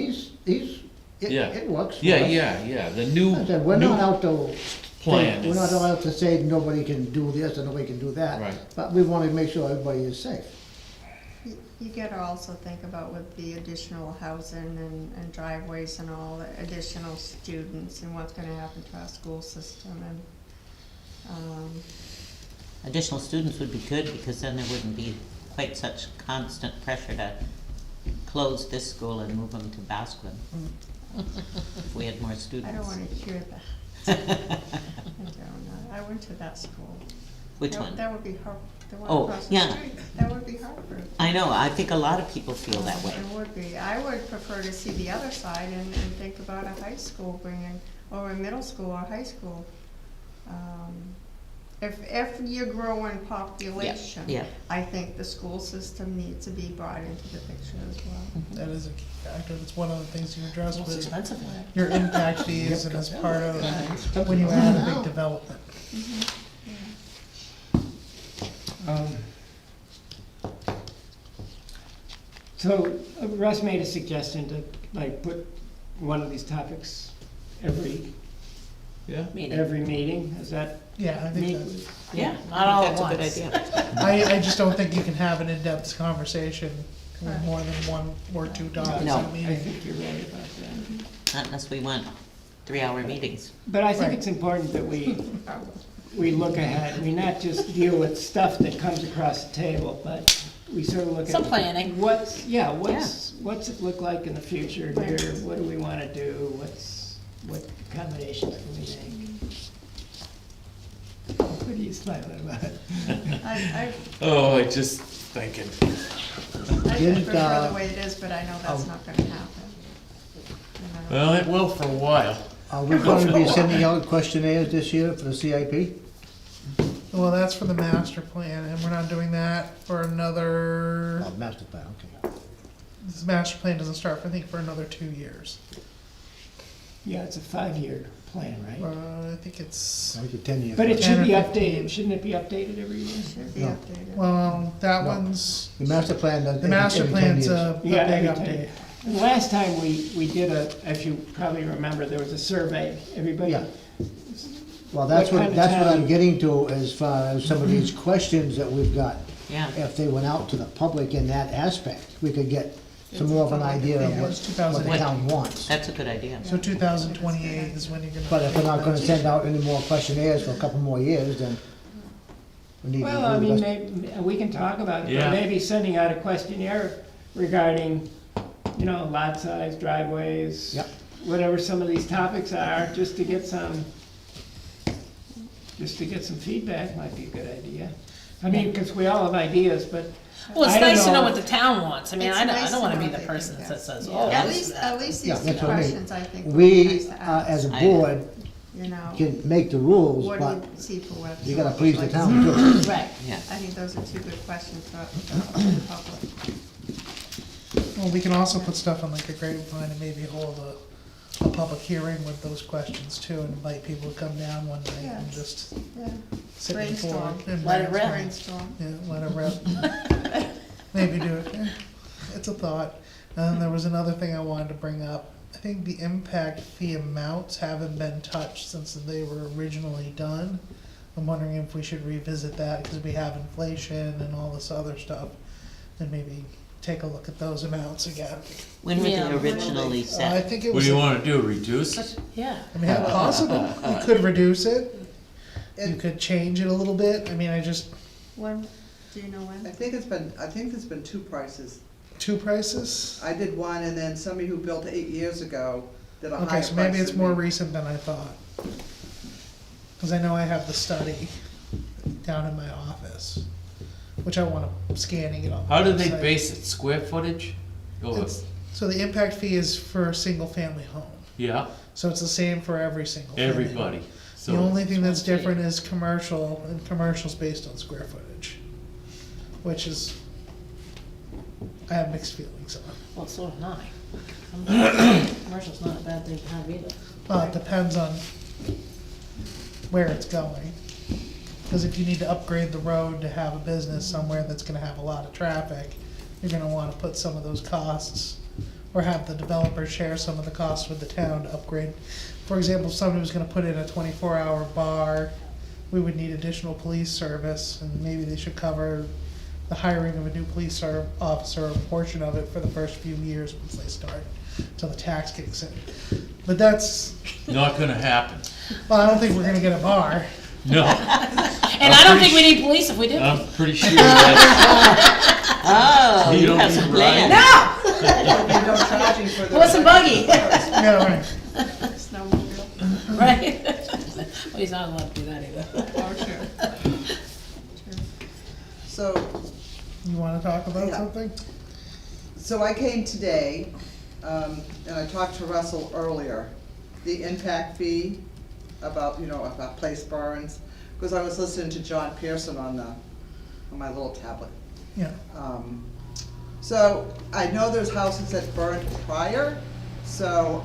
Yeah. it works for Yeah, us. yeah, the new, Like I said, we're new not out to, plan we're not is, out to say nobody can do this and nobody can do that. Right. But we wanna make sure everybody is safe. You gotta also think about with the additional housing and driveways and all, the additional students and what's gonna happen to our school system and, Additional students would be good, because then there wouldn't be quite such constant pressure to close this school and move them to Basquin. If we had more students. I don't wanna hear that. I don't know, I went to that school. Which That- one? That would be the one Oh, across the yeah. street, that would be Hartford. I know, I think a lot of people feel that way. It would be, I would prefer to see the other side and think about a high school bringing, or a middle school or high school. If you're growing population, yeah. I think the school system needs to be brought into the picture as well. That is a key factor, it's one of the things you address Most with expensive one. your impact fees and as part of, when you add a big development. So Russ made a suggestion to like put one of these topics every yeah. meeting, is that? Yeah, I think that's, Yeah, not all at That's a good once. idea. I just don't think you can have an in-depth conversation with more than one or two topics No. in a I meeting. think you're right about that. Not unless we want 3-hour meetings. But I think Right. it's important that we look ahead, we not just deal with stuff that comes across the table, but we sort of look at. Some planning. What's it look like in the future here, what do we wanna do, what combinations can we make? What are you smiling about? I Oh, I just thinking, Didn't, prefer the way it is, but I know that's not gonna happen. You know. well, it will for a while. Are we gonna be sending out questionnaires this year for the CIP? Well, that's for the master plan, and we're not doing that for another, Oh, master plan, okay. this master plan doesn't start, I think, for another 2 years. Yeah, it's a 5-year plan, right? I think it's, I think it's 10 years. But it should be 10 or 15. updated, shouldn't it be updated every year? Should be No. updated. well, that No. one's, The master plan does. the master every 10 plan's years. a big Yeah, every update. 10. And last time we did as you probably remember, there was a survey, everybody. Yeah. Well, that's What what, kind of that's what I'm town- getting to as far as some of these questions that we've got. Yeah. If they went out to the public in that aspect, we could get some more of an idea of Yeah, what, it's what the 2008. town wants. That's a good idea. So 2028 is when you're gonna. But if we're not gonna send out any more questionnaires for a couple more years, then we need to. Well, I do mean, the maybe, we can talk about it, Yeah. but maybe sending out a questionnaire regarding, lot size, driveways. Yep. Whatever some of these topics are, just to get some feedback might be a good idea. I mean, because we all have ideas, but Well, it's I don't nice to know know. what the town wants. I mean, It's I nice don't to wanna know be what the they person think, that says, yeah. oh, At this, least, that. at least Yeah, these two that's what I mean. questions, I think, would be We, nice to as ask, a I- board, you know. can make the rules, What but do you see for Webster? you gotta What please would the you like town to see? too. Right. Yeah. I think those are two good questions for the public. Well, we can also put stuff on like a grapevine and maybe hold a public hearing with those questions too, and invite people to come down one night and Yes. just Yeah, sit Brainstorm. before and Let it rip. brainstorm. Yeah, let it rip. Maybe do it. Yeah, it's a thought. And then there was another thing I wanted to bring up. I think the impact fee amounts haven't been touched since they were originally done. I'm wondering if we should revisit that, because we have inflation and all this other stuff, and maybe take a look at those amounts again. When were Yeah. they originally I set? think it What was, do you I wanna do, reduce it? Yeah. mean, how possible, you could reduce it, you And could change it a little bit, I mean, When, do you know I when? think there's been two prices. two prices? I did one, and then somebody who built 8 years ago did a higher Okay, price so maybe it's than more me. recent than I thought. Cause I know I have the study down in my office, which I wanna scan and get on the How do they website. base it, square footage? Or, It's- So the impact fee is for a single family home, yeah, so it's the same for every single family home. everybody, The so, only thing that's Square feet. different is commercial, and commercial's based on square footage, which is, I have mixed feelings on. Well, so am I. Commercial's not a bad thing to have either. Well, it depends on where it's going. Cause if you need to upgrade the road to have a business somewhere that's gonna have a lot of traffic, you're gonna wanna put some of those costs, or have the developer share some of the costs with the town to upgrade. For example, if somebody was gonna put in a 24-hour bar, we would need additional police service, and maybe they should cover the hiring of a new police officer, or a portion of it for the first few years once they start, till the tax kicks in. But that's, not gonna happen. well, I don't think we're gonna get a bar. No, And I don't think we need police if we do. I'm pretty sure that, Oh, You you don't have some need rides. plans. You don't charge him for the. Horse and buggy. Yeah, right. Snowmobile. Right? Well, he's not allowed to do that either. Oh, true. So, You wanna talk about Yeah. something? so I came today, and I talked to Russell earlier, the impact fee about, about place burns, because I was listening to John Pearson on my little tablet. Yeah. So I know there's houses that burned prior, so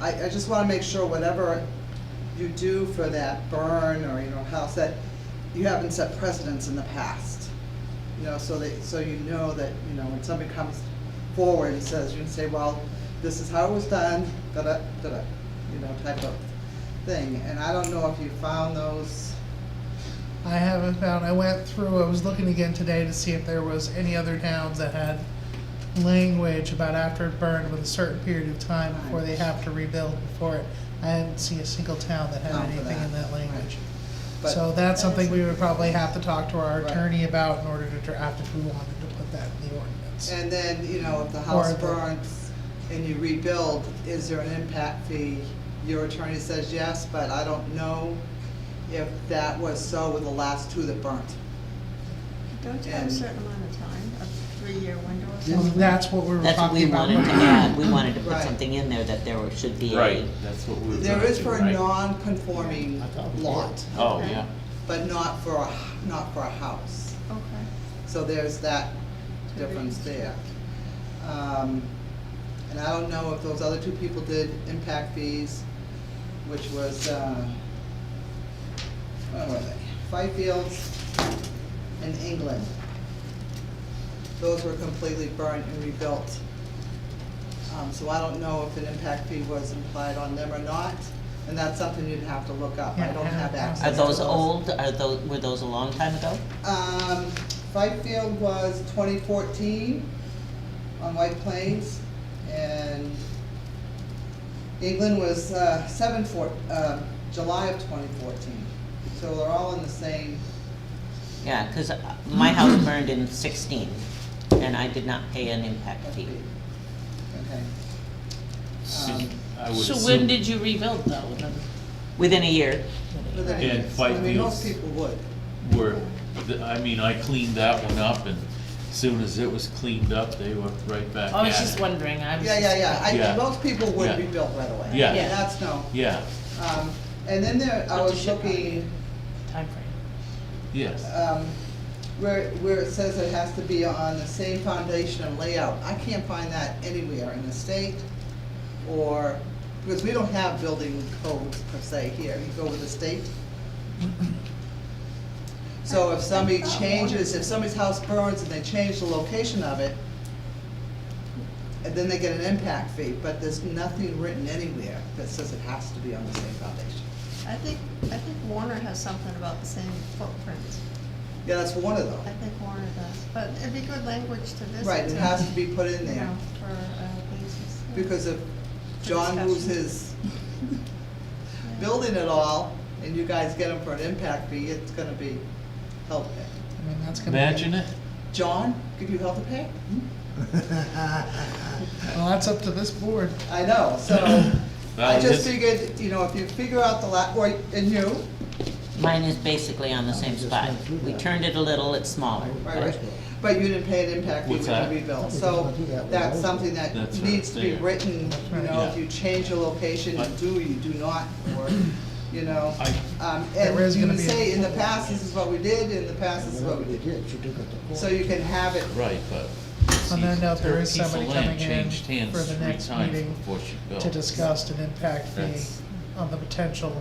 I just wanna make sure whatever you do for that burn or, house, that you haven't set precedents in the past. So you know that, when somebody comes forward and says, you can say, well, this is how it was done, da-da, da-da, type of thing. And I don't know if you found those. I haven't found, I went through, I was looking again today to see if there was any other towns that had language about after it burned with a certain period of time before they have to rebuild before it. I didn't see a single town that had Not for anything in that, that language. But- So that's something we would probably have to talk to our Right. attorney about in order to draft if we wanted to put that in the ordinance. And then, if the house Or the- burns and you rebuild, is there an impact fee? Your attorney says yes, but I don't know if that was so with the last two that burnt. Don't you have a And- certain amount of time, a 3-year window or Well, something? that's what we were That's what we talking about. wanted to add, we wanted to put Right. something in there that there should be a. right, that's what we were There gonna is do, for a right? non-conforming I thought we did. lot, Oh, Okay. yeah, but not for a house. Okay. So there's that difference there. And I don't know if those other two people did impact fees, which was, where were they? Fifields and England. Those were completely burnt and rebuilt. So I don't know if an impact fee was implied on them or not, and that's something you'd have to look up. I don't have access Are to those old, were those a long time ago? Fifield was 2014 on White Plains, and England was July of 2014. So they're all in the same. Yeah, cause my house burned in 16, and I did not pay an impact fee. Okay. I would So assume. when did you rebuild though? Within a year. But then- And I mean, most Fifields people would. were, I cleaned that one up, and as soon as it was cleaned up, they were right back I was at just it. wondering, I was Yeah, just. yeah. Yeah. Most people would Yeah. rebuild right away. Yeah. Yeah. That's no. Yeah, And then there, I But was the ship looking, Timeframe. yes, where it says it has to be on the same foundation and layout. I can't find that anywhere in the state. or, because we don't have building codes per se here, you go with the state. So if somebody changes, if somebody's house burns and they change the location of it, and then they get an impact fee, but there's nothing written anywhere that says it has to be on the same foundation. I think Warner has something about the same footprint. Yeah, that's one of I them. think Warner does, but it'd be good language to visit. Right, it has to be put in there, For basis. because if John moves his building at all, and you guys get him for an impact fee, it's gonna be help pay. I mean, that's gonna be. Imagine it. John, give you help to pay? Well, that's up to this board. I know, so I Well, just this- figured, you know, if you figure out the and you, Mine is basically on the same spot. We turned it a little, it's smaller. right, but you didn't pay an impact fee What's when that? you rebuilt. So that's something that That's needs to be right there. written, you know, if Yeah. you change your location, you do not, or, you know. And There is you gonna can be a- say, in the past, this is what we did, in the past, this is what we did. She took it to court. So you can have it, Right, but. On that note, there is piece of somebody land coming in changed hands for the 3 next times meeting before she built. to discuss an impact fee That's- on the potential,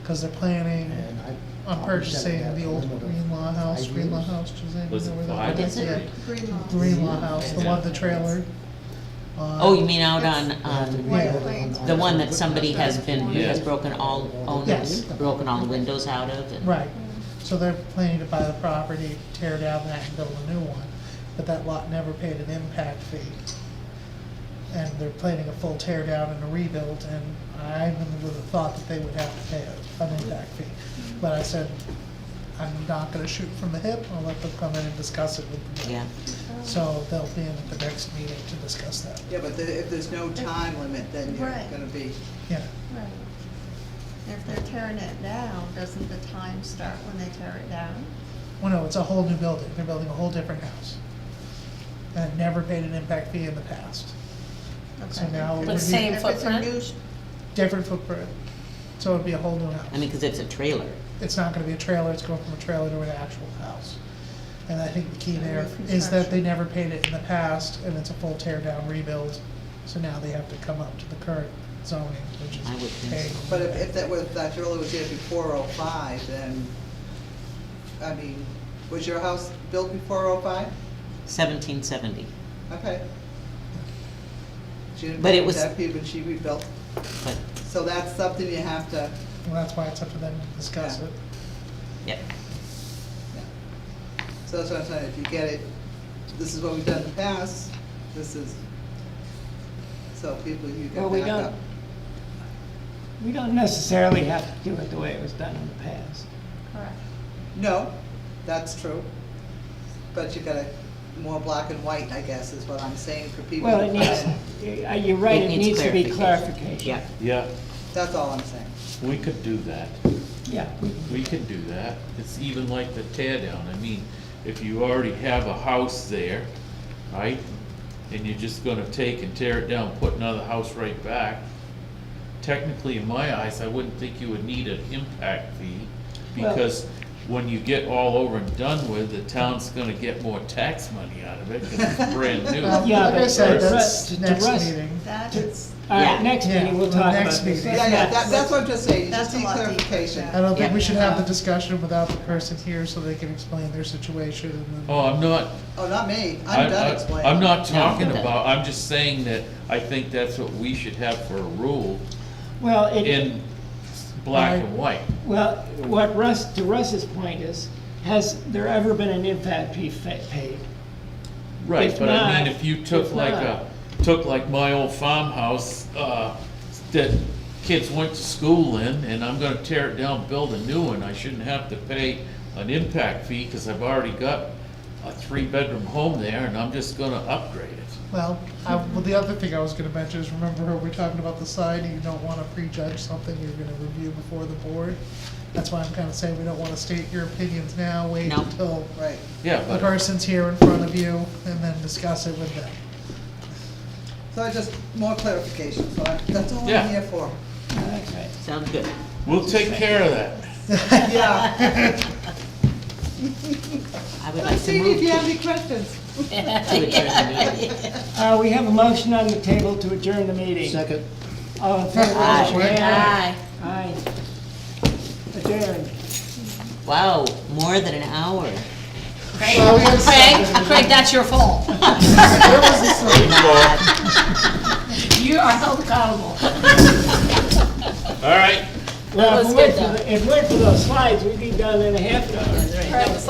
because they're planning And I- on purchasing the old Limit of Greenlaw House, 5 Greenlaw years. House, Suzanne, you Was know it where that 5 one or is? 3? Yeah. Greenlaw. Greenlaw House, the one, the trailer. Oh, you mean out on, Yeah. the one that somebody has been, Yeah. has broken all Yes. owners, broken all the windows out of? and- Right, so they're planning to buy the property, tear down that and build a new one, but that lot never paid an impact fee. And they're planning a full tear down and a rebuild, and I would have thought that they would have to pay an impact fee. But I said, I'm not gonna shoot from the hip, I'll let them come in and discuss it with me. Yeah, So they'll be in at the next meeting to discuss that, yeah, but if there's no time limit, then you're Right. gonna be, yeah. Right. If they're tearing it down, doesn't the time start when they tear it down? Well, no, it's a whole new building, they're building a whole different house. And it never paid an impact fee in the past. So Okay. now it If would it's- be- Same if it's a footprint? new Different footprint, so it'd be a whole new house. I mean, because it's a trailer. It's not gonna be a trailer, it's going from a trailer to an actual house. And I think the key there New is that they construction. never paid it in the past, and it's a full tear down rebuild. So now they have to come up to the current zoning, which I would is think paying. but if that trailer was here before '05, then, I mean, was your house built before '05? 1770, Okay. She didn't But it pay was- that fee when she rebuilt, but, so that's something you have to, Well, that's why it's up to them to discuss Yeah. it. yeah. so that's what I'm saying, if you get it, this is what we've done in the past, this is, so people, you Well, get back up. we don't necessarily have to do it the way it was done in the past. Correct. No, that's true, but you got it more black and white, I guess, is what I'm saying for people. Well, to it come needs, in. you're right, It it needs needs to be clarification. clarification. Yeah, Yeah, That's all I'm saying. we could do that. Yeah. We could do that. It's even like the tear down. I mean, if you already have a house there, right? And you're just gonna take and tear it down, put another house right back. Technically, in my eyes, I wouldn't think you would need an impact fee, Well- because when you get all over and done with, the town's gonna get more tax money out of it, cause it's brand new. Well, Yeah, like I but said, to that's Russ- next to Russ- meeting. That is, All Yeah. right, next Yeah, meeting, we'll the talk next about this. meeting. Yeah, that's what I'm just saying, you That's just a need lot deeper, clarification. yeah. I don't think we Yeah. should have the discussion without the person here so they can explain their situation and then. Oh, I'm not, Oh, not me, I'm done explaining. I'm not talking No. about, I'm just saying that I think that's what we should have for a rule Well, in black and white. well, what Russ, to Russ's point is, has there ever been an impact fee paid? Right, If but I mean, not- if you took if like not- took like my old farmhouse, that kids went to school in, and I'm gonna tear it down, build a new one, I shouldn't have to pay an impact fee, cause I've already got a 3-bedroom home there, and I'm just gonna upgrade it. Well, well, the other thing I was gonna mention is, remember, we're talking about the sign, you don't wanna prejudge something you're gonna review before the board. That's why I'm kinda saying we don't wanna state your opinions now, wait No. until Right, Yeah, the but, person's here in front of you, and then discuss it with them. so I just, more clarification, so that's all Yeah. I'm here for. That's right. sounds good. we'll take care of that. Yeah. I would Let's like to see if move you to, have any questions. To adjourn the meeting. We have a motion on the table to adjourn the meeting. Second. All in favor, Aye. say aye. Aye. Aye. Adjourned. Wow, more than an hour. Well, we had Craig, that's your fault. You are held accountable. All right. Well, was if good, it weren't for those slides, we'd be done in a half an hour. That's right. That was